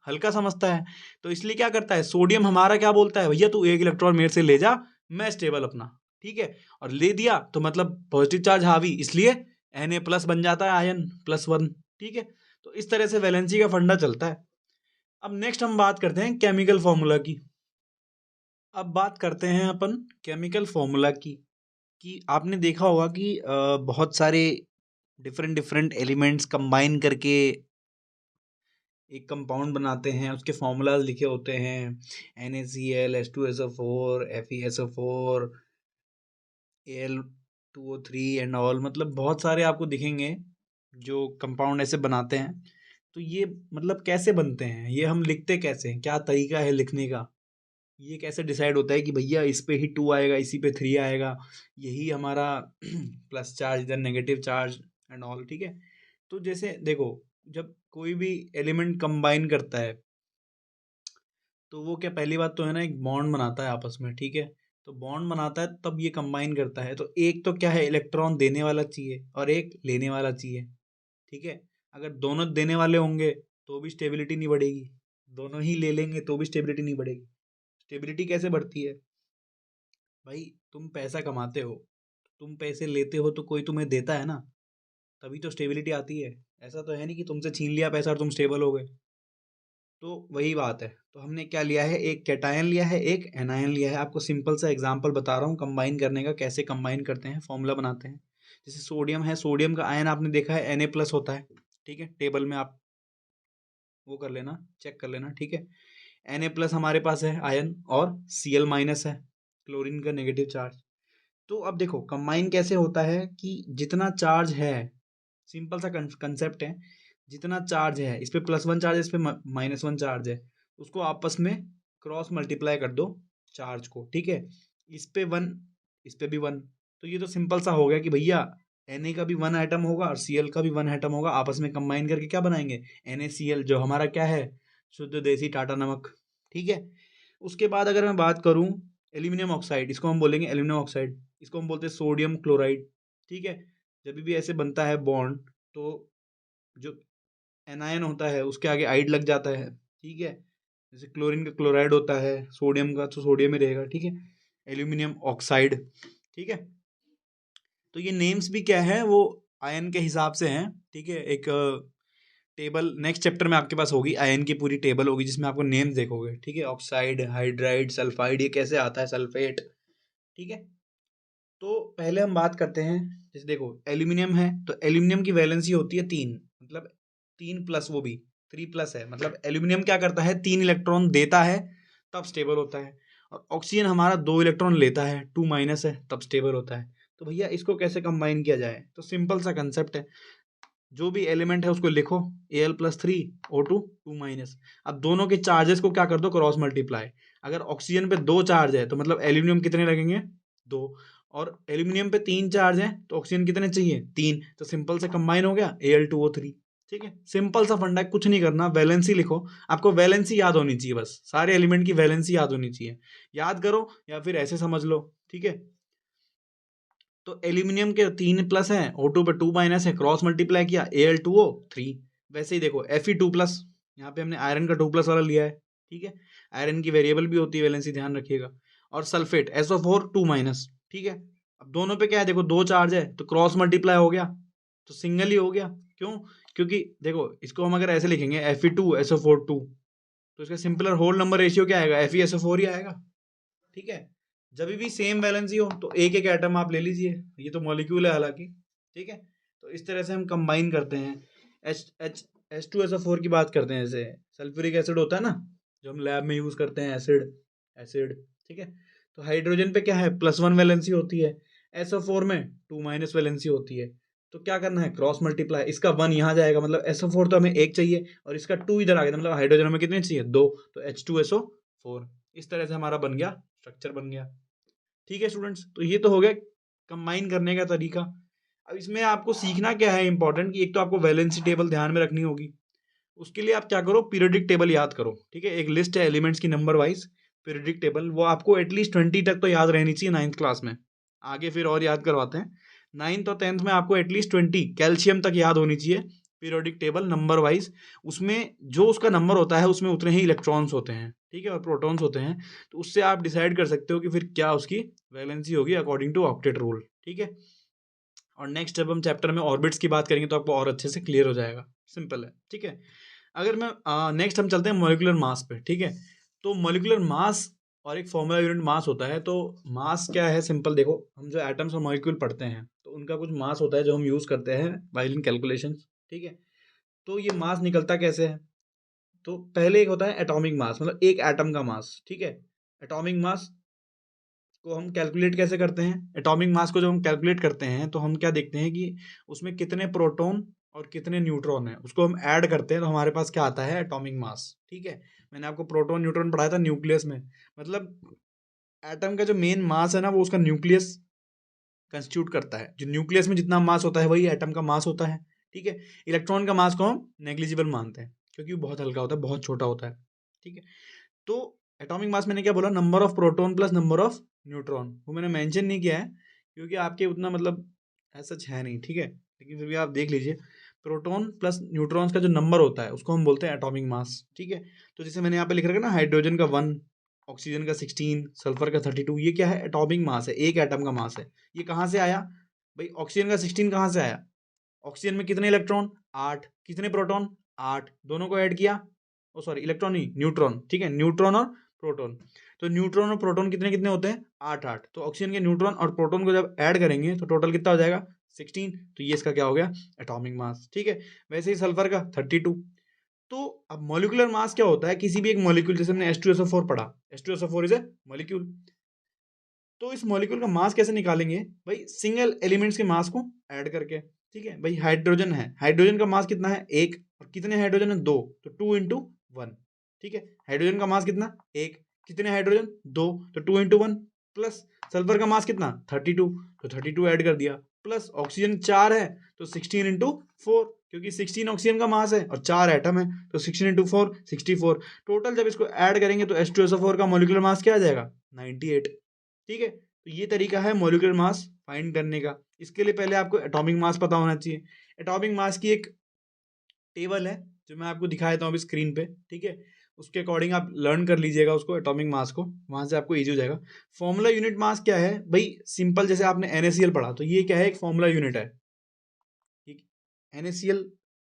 हल्का समझता है, तो इसलिए क्या करता है, सोडियम हमारा क्या बोलता है, भैया तू 1 इलेक्ट्रॉन मेरे से ले जा, मैं स्टेबल अपना, ठीक है। और ले दिया तो मतलब पॉजिटिव चार्ज हावी, इसलिए Na+ बन जाता है आयन +1, ठीक है। तो इस तरह से वैलेंसी का फंडा चलता है। अब नेक्स्ट हम बात करते हैं केमिकल फॉर्मूला की। अब बात करते हैं अपन केमिकल फॉर्मूला की, कि आपने देखा होगा कि बहुत सारे डिफरेंट डिफरेंट एलिमेंट्स कंबाइन करके एक कंपाउंड बनाते हैं, उसके फॉर्मूलाज लिखे होते हैं, NaCl, H2SO4, FeSO4, Al2O3 and all, मतलब बहुत सारे आपको दिखेंगे जो कंपाउंड ऐसे बनाते हैं। तो ये मतलब कैसे बनते हैं, ये हम लिखते कैसे हैं, क्या तरीका है लिखने का, ये कैसे डिसाइड होता है कि भैया इस पे ही 2 आएगा, इसी पे 3 आएगा, यही हमारा प्लस चार्ज इधर नेगेटिव चार्ज एंड ऑल, ठीक है। तो जैसे देखो, जब कोई भी एलिमेंट कंबाइन करता है तो वो क्या, पहली बात तो है ना, एक बॉन्ड बनाता है आपस में, ठीक है। तो बॉन्ड बनाता है तब ये कंबाइन करता है, तो एक तो क्या है, इलेक्ट्रॉन देने वाला चाहिए और एक लेने वाला चाहिए, ठीक है। अगर दोनों देने वाले होंगे तो भी स्टेबिलिटी नहीं बढ़ेगी, दोनों ही ले लेंगे तो भी स्टेबिलिटी नहीं बढ़ेगी। स्टेबिलिटी कैसे बढ़ती है भाई, तुम पैसा कमाते हो, तुम पैसे लेते हो तो कोई तुम्हें देता है ना, तभी तो स्टेबिलिटी आती है। ऐसा तो है नहीं कि तुमसे छीन लिया पैसा और तुम स्टेबल हो गए। तो वही बात है। तो हमने क्या लिया है, एक कैटायन लिया है, एक एनायन लिया है। आपको सिंपल सा एग्जांपल बता रहा हूँ कंबाइन करने का, कैसे कंबाइन करते हैं, फॉर्मूला बनाते हैं। जैसे सोडियम है, सोडियम का आयन आपने देखा है Na+ होता है, ठीक है। टेबल में आप वो कर लेना, चेक कर लेना, ठीक है। Na+ हमारे पास है आयन, और Cl- है, क्लोरीन का नेगेटिव चार्ज। तो अब देखो कंबाइन कैसे होता है, कि जितना चार्ज है, सिंपल सा कंसेप्ट है, जितना चार्ज है, इस पे +1 चार्ज है, इस पे -1 चार्ज है, उसको आपस में क्रॉस मल्टीप्लाई कर दो चार्ज को, ठीक है। इस पे 1, इस पे भी 1, तो ये तो सिंपल सा हो गया कि भैया Na का भी 1 एटम होगा और Cl का भी 1 एटम होगा, आपस में कंबाइन करके क्या बनाएंगे, NaCl, जो हमारा क्या है, शुद्ध देसी टाटा नमक, ठीक है। उसके बाद अगर मैं बात करूं एल्यूमिनियम ऑक्साइड, इसको हम बोलेंगे एल्यूमिनियम ऑक्साइड, इसको हम बोलते हैं सोडियम क्लोराइड, ठीक है। जब भी ऐसे बनता है बॉन्ड, तो जो एनायन होता है उसके आगे आइड लग जाता है, ठीक है। जैसे क्लोरीन का क्लोराइड होता है, सोडियम का तो सोडियम ही रहेगा, ठीक है। एल्यूमिनियम ऑक्साइड, ठीक है। तो ये नेम्स भी क्या है, वो आयन के हिसाब से हैं, ठीक है। एक टेबल नेक्स्ट चैप्टर में आपके पास होगी, आयन की पूरी टेबल होगी जिसमें आपको नेम्स देखोगे, ठीक है। ऑक्साइड, हाइड्राइड, सल्फाइड, ये कैसे आता है, सल्फेट, ठीक है। तो पहले हम बात करते हैं, जैसे देखो एल्यूमिनियम है तो एल्यूमिनियम की वैलेंसी होती है 3, मतलब 3+, वो भी 3+ है, मतलब एल्यूमिनियम क्या करता है, 3 इलेक्ट्रॉन देता है तब स्टेबल होता है। और ऑक्सीजन हमारा 2 इलेक्ट्रॉन लेता है, 2- है तब स्टेबल होता है। तो भैया इसको कैसे कंबाइन किया जाए? तो सिंपल सा कंसेप्ट है, जो भी एलिमेंट है उसको लिखो Al+3 O2 2-। अब दोनों के चार्जेस को क्या कर दो, क्रॉस मल्टीप्लाई। अगर ऑक्सीजन पे 2 चार्ज है तो मतलब एल्यूमिनियम कितने लगेंगे, 2। और एल्यूमिनियम पे 3 चार्ज है तो ऑक्सीजन कितने चाहिए, 3। तो सिंपल से कंबाइन हो गया Al2O3। ठीक है, सिंपल सा फंडा है, कुछ नहीं करना, वैलेंसी लिखो। आपको वैलेंसी याद होनी चाहिए, बस सारे एलिमेंट की वैलेंसी याद होनी चाहिए। याद करो या फिर ऐसे समझ लो। ठीक है, तो एल्यूमिनियम के 3 प्लस है, O2 पे 2 माइनस है, क्रॉस मल्टीप्लाई किया Al2O3। वैसे ही देखो Fe2+, यहाँ पे हमने आयरन का 2+ वाला लिया है। ठीक है, आयरन की वेरिएबल भी होती है वैलेंसी, ध्यान रखिएगा। और सल्फेट SO4 2-। ठीक है, अब दोनों पे क्या है, देखो 2 चार्ज है तो क्रॉस मल्टीप्लाई हो गया तो सिंगल ही हो गया। क्यों? क्योंकि देखो इसको हम अगर ऐसे लिखेंगे Fe2SO4 2, तो इसका सिंपलर होल नंबर रेशियो क्या आएगा, Fe SO4 ही आएगा। ठीक है, जब भी सेम वैलेंसी हो तो एक एक एटम आप ले लीजिए, ये तो मॉलिक्यूल है हालांकि। ठीक है, तो इस तरह से हम कंबाइन करते हैं। H2SO4 की बात करते हैं, जैसे सल्फ्यूरिक एसिड होता है ना, जो हम लैब में यूज करते हैं, एसिड एसिड। ठीक है, तो हाइड्रोजन पे क्या है, +1 वैलेंसी होती है, SO4 में 2- वैलेंसी होती है। तो क्या करना है, क्रॉस मल्टीप्लाई, इसका 1 यहाँ जाएगा, मतलब SO4 तो हमें 1 चाहिए और इसका 2 इधर आ गया, मतलब हाइड्रोजन हमें कितने चाहिए, 2। तो H2SO4। इस तरह से हमारा बन गया, स्ट्रक्चर बन गया। ठीक है स्टूडेंट्स, तो ये तो हो गया कंबाइन करने का तरीका। अब इसमें आपको सीखना क्या है इंपॉर्टेंट, कि एक तो आपको वैलेंसी टेबल ध्यान में रखनी होगी। उसके लिए आप क्या करो, पीरियोडिक टेबल याद करो। ठीक है, एक लिस्ट है एलिमेंट्स की नंबर वाइज, पीरियोडिक टेबल, वो आपको एटलीस्ट 20 तक तो याद रहनी चाहिए 9th क्लास में। आगे फिर और याद करवाते हैं। 9th और 10th में आपको एटलीस्ट 20 कैल्शियम तक याद होनी चाहिए, पीरियोडिक टेबल नंबर वाइज। उसमें जो उसका नंबर होता है उसमें उतने ही इलेक्ट्रॉन्स होते हैं, ठीक है, और प्रोटॉन्स होते हैं। तो उससे आप डिसाइड कर सकते हो कि फिर क्या उसकी वैलेंसी होगी अकॉर्डिंग टू ऑक्टेट रूल। ठीक है, और नेक्स्ट जब हम चैप्टर में ऑर्बिट्स की बात करेंगे तो आपको और अच्छे से क्लियर हो जाएगा, सिंपल है। ठीक है, अगर मैं नेक्स्ट हम चलते हैं मॉलिक्यूलर मास पे। ठीक है, तो मॉलिक्यूलर मास और एक फॉर्मूला यूनिट मास होता है। तो मास क्या है, सिंपल देखो, हम जो एटम्स और मॉलिक्यूल पढ़ते हैं तो उनका कुछ मास होता है जो हम यूज करते हैं व्हाइल इन कैलकुलेशन। ठीक है, तो ये मास निकलता कैसे है, तो पहले एक होता है एटॉमिक मास, मतलब एक एटम का मास। ठीक है, एटॉमिक मास को हम कैलकुलेट कैसे करते हैं, एटॉमिक मास को जब हम कैलकुलेट करते हैं तो हम क्या देखते हैं कि उसमें कितने प्रोटॉन और कितने न्यूट्रॉन है, उसको हम ऐड करते हैं तो हमारे पास क्या आता है, एटॉमिक मास। ठीक है, मैंने आपको प्रोटॉन न्यूट्रॉन पढ़ाया था न्यूक्लियस में, मतलब एटम का जो मेन मास है ना वो उसका न्यूक्लियस कंस्टिट्यूट करता है। जो न्यूक्लियस में जितना मास होता है वही एटम का मास होता है। ठीक है, इलेक्ट्रॉन का मास को हम नेग्लिजिबल मानते हैं क्योंकि वो बहुत हल्का होता है, बहुत छोटा होता है। ठीक है, तो एटॉमिक मास मैंने क्या बोला, number of proton plus number of neutron. वो मैंने मेंशन नहीं किया है क्योंकि आपके उतना मतलब ऐसा है नहीं। ठीक है, लेकिन फिर भी आप देख लीजिए, प्रोटॉन प्लस न्यूट्रॉन्स का जो नंबर होता है उसको हम बोलते हैं एटॉमिक मास। ठीक है, तो जैसे मैंने यहाँ पे लिख रखा है ना, हाइड्रोजन का 1, ऑक्सीजन का 16, सल्फर का 32, ये क्या है, एटॉमिक मास है, एक एटम का मास है। ये कहाँ से आया भाई, ऑक्सीजन का 16 कहाँ से आया, ऑक्सीजन में कितने इलेक्ट्रॉन, 8, कितने प्रोटॉन, 8, दोनों को ऐड किया, ओ सॉरी इलेक्ट्रॉन नहीं, न्यूट्रॉन। ठीक है, न्यूट्रॉन और प्रोटॉन, तो न्यूट्रॉन और प्रोटॉन कितने कितने होते हैं, 8 8। तो ऑक्सीजन के न्यूट्रॉन और प्रोटॉन को जब ऐड करेंगे तो टोटल कितना हो जाएगा, 16। तो ये इसका क्या हो गया, एटॉमिक मास। ठीक है, वैसे ही सल्फर का 32। तो अब मॉलिक्यूलर मास क्या होता है, किसी भी एक मॉलिक्यूल, जैसे हमने H2SO4 पढ़ा, H2SO4 इज ए मॉलिक्यूल। तो इस मॉलिक्यूल का मास कैसे निकालेंगे भाई, सिंगल एलिमेंट्स के मास को ऐड करके। ठीक है भाई, हाइड्रोजन है, हाइड्रोजन का मास कितना है, 1, और कितने हाइड्रोजन है, 2, तो 2 × 1। ठीक है, हाइड्रोजन का मास कितना, 1, कितने हाइड्रोजन, 2, तो 2 × 1, प्लस सल्फर का मास कितना, 32, तो 32 ऐड कर दिया, प्लस ऑक्सीजन 4 है तो 16 × 4, क्योंकि 16 ऑक्सीजन का मास है और 4 एटम है, तो 16 × 4 64। टोटल जब इसको ऐड करेंगे तो H2SO4 का मॉलिक्यूलर मास क्या आ जाएगा, 98। ठीक है, तो ये तरीका है मॉलिक्यूलर मास फाइंड करने का। इसके लिए पहले आपको एटॉमिक मास पता होना चाहिए। एटॉमिक मास की एक टेबल है जो मैं आपको दिखा देता हूँ अभी स्क्रीन पे। ठीक है, उसके अकॉर्डिंग आप लर्न कर लीजिएगा उसको, एटॉमिक मास को, वहां से आपको इजी हो जाएगा। फॉर्मूला यूनिट मास क्या है भाई, सिंपल, जैसे आपने NaCl पढ़ा तो ये क्या है, एक फॉर्मूला यूनिट है। ठीक, NaCl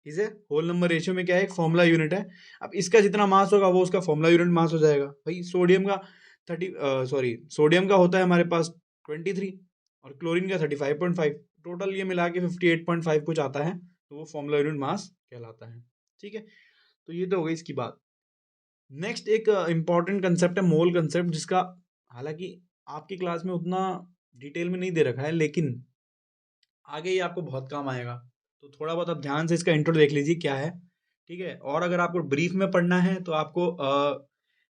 is a whole number ratio में क्या है, एक फॉर्मूला यूनिट है। अब इसका जितना मास होगा वो उसका फॉर्मूला यूनिट मास हो जाएगा। भाई सोडियम का 30 सॉरी सोडियम का होता है हमारे पास 23 और क्लोरीन का 35.5, टोटल ये मिला के 58.5 कुछ आता है, तो वो फॉर्मूला यूनिट मास कहलाता है। ठीक है, तो ये तो हो गई इसकी बात। नेक्स्ट एक इंपॉर्टेंट कंसेप्ट है मोल कंसेप्ट, जिसका हालांकि आपकी क्लास में उतना डिटेल में नहीं दे रखा है, लेकिन आगे ये आपको बहुत काम आएगा। तो थोड़ा बहुत आप ध्यान से इसका इंट्रो देख लीजिए क्या है, ठीक है। और अगर आपको ब्रीफ में पढ़ना है तो आपको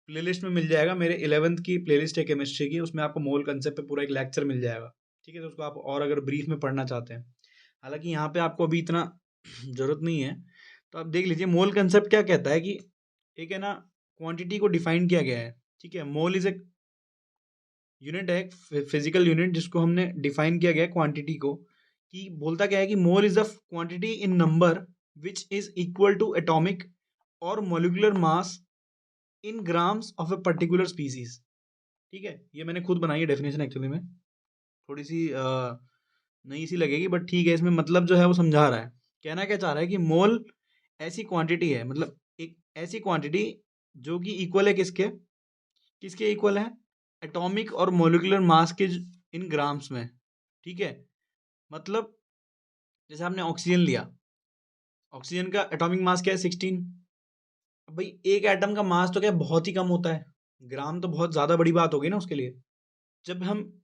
प्लेलिस्ट में मिल जाएगा, मेरे 11th की प्लेलिस्ट है केमिस्ट्री की, उसमें आपको मोल कंसेप्ट पे पूरा एक लेक्चर मिल जाएगा, ठीक है। तो उसको आप और अगर ब्रीफ में पढ़ना चाहते हैं, हालांकि यहाँ पे आपको अभी इतना जरूरत नहीं है, तो आप देख लीजिए मोल कंसेप्ट क्या कहता है कि एक है ना, क्वांटिटी को डिफाइन किया गया है, ठीक है। मोल इज एक यूनिट है, फिजिकल यूनिट, जिसको हमने डिफाइन किया गया है क्वांटिटी को, कि बोलता क्या है कि mole is the quantity in number which is equal to atomic or molecular mass in grams of a particular species, ठीक है। ये मैंने खुद बनाई है डेफिनेशन, एक्चुअली में थोड़ी सी नई सी लगेगी, बट ठीक है, इसमें मतलब जो है वो समझा रहा है। कहना क्या चाह रहा है कि मोल ऐसी क्वांटिटी है, मतलब एक ऐसी क्वांटिटी जो कि इक्वल है किसके, किसके इक्वल है, एटॉमिक और मोलिकुलर मास के इन ग्राम्स में, ठीक है। मतलब जैसे आपने ऑक्सीजन लिया, ऑक्सीजन का एटॉमिक मास क्या है 16। अब भाई एक एटम का मास तो क्या बहुत ही कम होता है, ग्राम तो बहुत ज्यादा बड़ी बात होगी ना उसके लिए। जब हम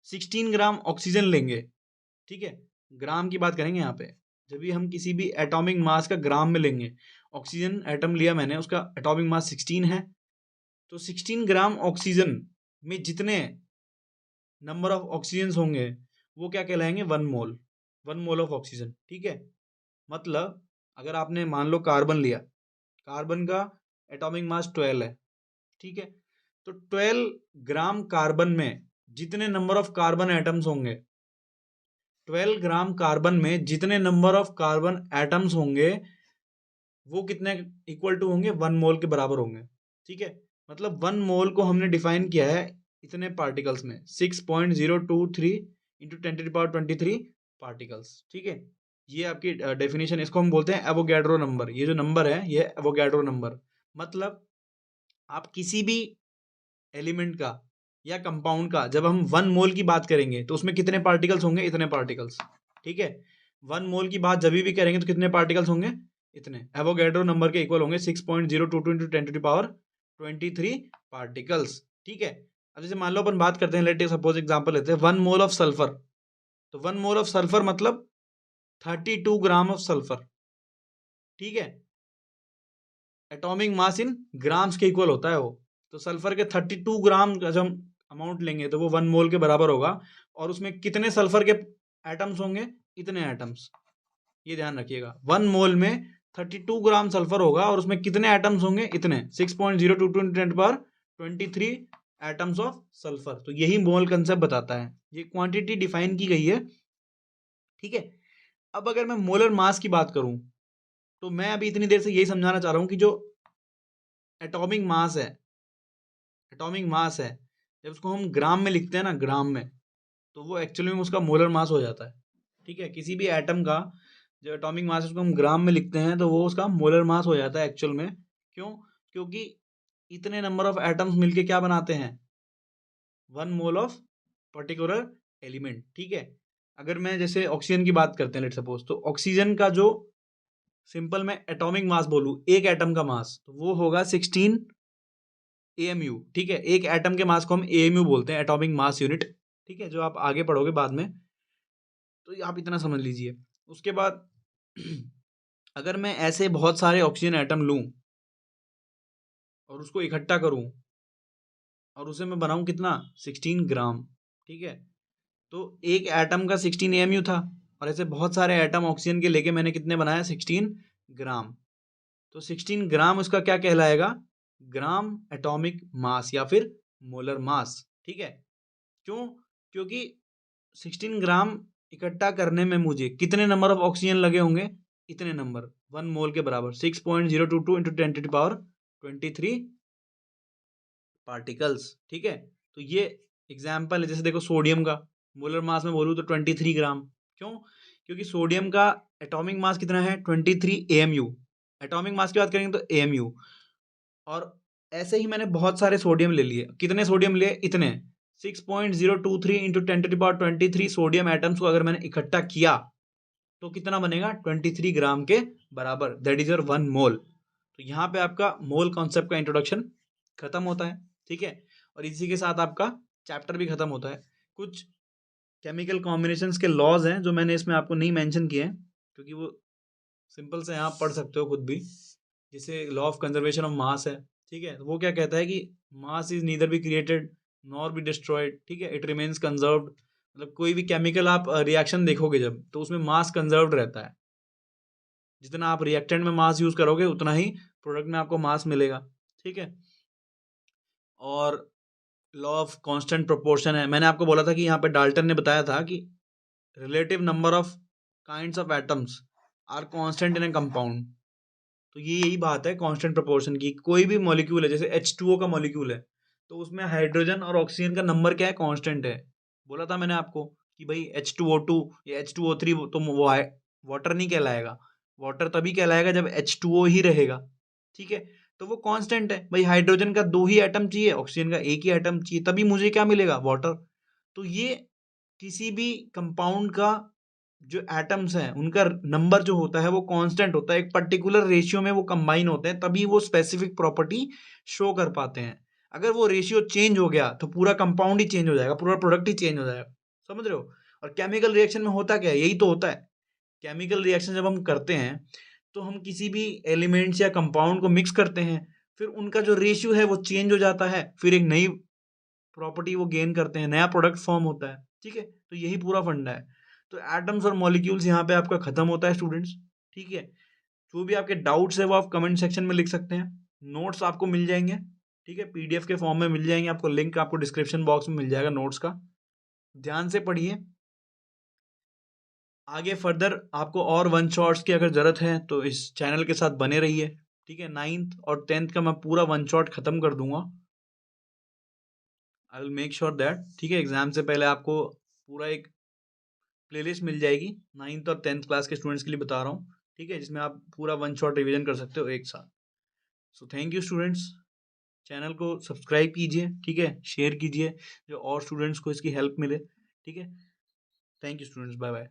16 ग्राम ऑक्सीजन लेंगे, ठीक है, ग्राम की बात करेंगे यहाँ पे, जब भी हम किसी भी एटॉमिक मास का ग्राम में लेंगे, ऑक्सीजन एटम लिया मैंने, उसका एटॉमिक मास 16 है, तो 16 ग्राम ऑक्सीजन में जितने नंबर ऑफ ऑक्सीजन होंगे वो क्या कहलाएंगे, 1 मोल, 1 मोल ऑफ ऑक्सीजन, ठीक है। मतलब अगर आपने मान लो कार्बन लिया, कार्बन का एटॉमिक मास 12 है, ठीक है। तो 12 ग्राम कार्बन में जितने नंबर ऑफ कार्बन एटम्स होंगे, 12 ग्राम कार्बन में जितने नंबर ऑफ कार्बन एटम्स होंगे वो कितने इक्वल टू होंगे, 1 मोल के बराबर होंगे, ठीक है। मतलब 1 मोल को हमने डिफाइन किया है इतने पार्टिकल्स में, 6.023 इंटू 10⁻23 पार्टिकल्स, ठीक है। ये आपकी डेफिनेशन, इसको हम बोलते हैं एवोगैड्रो नंबर। ये जो नंबर है ये एवोगैड्रो नंबर, मतलब आप किसी भी एलिमेंट का या कंपाउंड का जब हम 1 मोल की बात करेंगे तो उसमें कितने पार्टिकल्स होंगे, इतने पार्टिकल्स, ठीक है। 1 मोल की बात जब भी करेंगे तो कितने पार्टिकल्स होंगे, इतने। एवोगैड्रो नंबर के इक्वल होंगे 6.022 इंटू 10⁻23 पार्टिकल्स, ठीक है। अब जैसे मान लो अपन बात करते हैं, लेट सपोज एग्जांपल लेते हैं 1 मोल ऑफ सल्फर, तो 1 मोल ऑफ सल्फर मतलब 32 ग्राम ऑफ सल्फर, ठीक है। एटॉमिक मास इन ग्राम्स के इक्वल होता है वो, तो सल्फर के 32 ग्राम का जब हम अमाउंट लेंगे तो वो 1 मोल के बराबर होगा, और उसमें कितने सल्फर के एटम्स होंगे, इतने एटम्स। ये ध्यान रखिएगा, 1 मोल में 32 ग्राम सल्फर होगा और उसमें कितने एटम्स होंगे, इतने 6.022 एटम्स ऑफ सल्फर। तो यही मोल कंसेप्ट बताता है, ये क्वांटिटी डिफाइन की गई है, ठीक है। अब अगर मैं मोलर मास की बात करूं, तो मैं अभी इतनी देर से यही समझाना चाह रहा हूं कि जो एटॉमिक मास है, एटॉमिक मास है, जब उसको हम ग्राम में लिखते हैं ना, ग्राम में, तो वो एक्चुअली में उसका मोलर मास हो जाता है, ठीक है। किसी भी एटम का जो एटॉमिक मास है उसको हम ग्राम में लिखते हैं तो वो उसका मोलर मास हो जाता है एक्चुअल में। क्यों, क्योंकि इतने नंबर ऑफ एटम्स मिलके क्या बनाते हैं, 1 मोल ऑफ पर्टिकुलर एलिमेंट, ठीक है। अगर मैं जैसे ऑक्सीजन की बात करते हैं लेट सपोज, तो ऑक्सीजन का जो सिंपल में एटॉमिक मास बोलूं, एक एटम का मास, तो वो होगा 16 AMU, ठीक है। एक एटम के मास को हम AMU बोलते हैं, एटॉमिक मास यूनिट, ठीक है, जो आप आगे पढ़ोगे बाद में, तो आप इतना समझ लीजिए। उसके बाद अगर मैं ऐसे बहुत सारे ऑक्सीजन एटम लूं और उसको इकट्ठा करूं और उसे मैं बनाऊं कितना, 16 ग्राम, ठीक है। तो एक एटम का 16 AMU था, और ऐसे बहुत सारे एटम ऑक्सीजन के लेके मैंने कितने बनाया, 16 ग्राम। तो 16 ग्राम उसका क्या कहलाएगा, ग्राम एटॉमिक मास या फिर मोलर मास, ठीक है। क्यों, क्योंकि 16 ग्राम इकट्ठा करने में मुझे कितने नंबर ऑफ ऑक्सीजन लगे होंगे, इतने नंबर, 1 मोल के बराबर 6.022 इंटू 10⁻23 पार्टिकल्स, ठीक है। तो ये एग्जाम्पल है, जैसे देखो सोडियम का मोलर मास में बोलूँ तो 23 ग्राम। क्यों, क्योंकि सोडियम का एटॉमिक मास कितना है, 23 AMU। एटॉमिक मास की बात करेंगे तो AMU। और ऐसे ही मैंने बहुत सारे सोडियम ले लिए, कितने सोडियम लिए, इतने 6.023 इंटू 10⁻23 सोडियम एटम्स को अगर मैंने इकट्ठा किया तो कितना बनेगा, 23 ग्राम के बराबर, दैट इज योर 1 मोल। तो यहाँ पे आपका मोल कॉन्सेप्ट का इंट्रोडक्शन खत्म होता है, ठीक है। और इसी के साथ आपका चैप्टर भी खत्म होता है। कुछ केमिकल कॉम्बिनेशंस के लॉज हैं जो मैंने इसमें आपको नहीं मेंशन किए हैं, क्योंकि वो सिंपल से आप पढ़ सकते हो खुद भी। जैसे law of conservation of mass है, ठीक है, वो क्या कहता है कि mass is neither be created nor be destroyed, ठीक है, इट रिमेन्स कंजर्व्ड। मतलब कोई भी केमिकल आप रिएक्शन देखोगे जब, तो उसमें मास कंजर्व्ड रहता है। जितना आप रिएक्टेंट में मास यूज करोगे उतना ही प्रोडक्ट में आपको मास मिलेगा, ठीक है। और लॉ ऑफ कांस्टेंट प्रोपोर्शन है, मैंने आपको बोला था कि यहाँ पे डाल्टन ने बताया था कि relative number of kinds of atoms are constant in a compound. तो ये यही बात है कांस्टेंट प्रोपोर्शन की। कोई भी मॉलिक्यूल है, जैसे H2O का मॉलिक्यूल है, तो उसमें हाइड्रोजन और ऑक्सीजन का नंबर क्या है, कांस्टेंट है। बोला था मैंने आपको कि भाई H2O2 या H2O3 तो वो वाटर नहीं कहलाएगा। वाटर तभी कहलाएगा जब H2O ही रहेगा, ठीक है। तो वो कांस्टेंट है भाई, हाइड्रोजन का 2 ही एटम चाहिए, ऑक्सीजन का 1 ही एटम चाहिए, तभी मुझे क्या मिलेगा, वाटर। तो ये किसी भी कंपाउंड का जो एटम्स हैं उनका नंबर जो होता है वो कांस्टेंट होता है, एक पर्टिकुलर रेशियो में वो कंबाइन होते हैं, तभी वो स्पेसिफिक प्रॉपर्टी शो कर पाते हैं। अगर वो रेशियो चेंज हो गया तो पूरा कंपाउंड ही चेंज हो जाएगा, पूरा प्रोडक्ट ही चेंज हो जाएगा, समझ रहे हो। और केमिकल रिएक्शन में होता क्या है, यही तो होता है। केमिकल रिएक्शन जब हम करते हैं तो हम किसी भी एलिमेंट्स या कंपाउंड को मिक्स करते हैं, फिर उनका जो रेशियो है वो चेंज हो जाता है, फिर एक नई प्रॉपर्टी वो गेन करते हैं, नया प्रोडक्ट फॉर्म होता है, ठीक है। तो यही पूरा फंडा है। तो एटम्स और मॉलिक्यूल्स यहाँ पे आपका खत्म होता है स्टूडेंट्स, ठीक है। जो भी आपके डाउट्स है वो आप कमेंट सेक्शन में लिख सकते हैं। नोट्स आपको मिल जाएंगे, ठीक है, पीडीएफ के फॉर्म में मिल जाएंगे आपको, लिंक आपको डिस्क्रिप्शन बॉक्स में मिल जाएगा नोट्स का। ध्यान से पढ़िए। आगे फर्दर आपको और वन शॉट्स की अगर ज़रूरत है तो इस चैनल के साथ बने रहिए, ठीक है। 9th और 10th का मैं पूरा वन शॉट ख़त्म कर दूंगा, I will make sure that, ठीक है। एग्जाम से पहले आपको पूरा एक प्लेलिस्ट मिल जाएगी 9th और 10th क्लास के स्टूडेंट्स के लिए बता रहा हूँ, ठीक है, जिसमें आप पूरा वन शॉट रिवीजन कर सकते हो एक साथ। So thank you students, channel को सब्सक्राइब कीजिए, ठीक है, शेयर कीजिए जो और स्टूडेंट्स को इसकी हेल्प मिले, ठीक है। Thank you students, bye bye.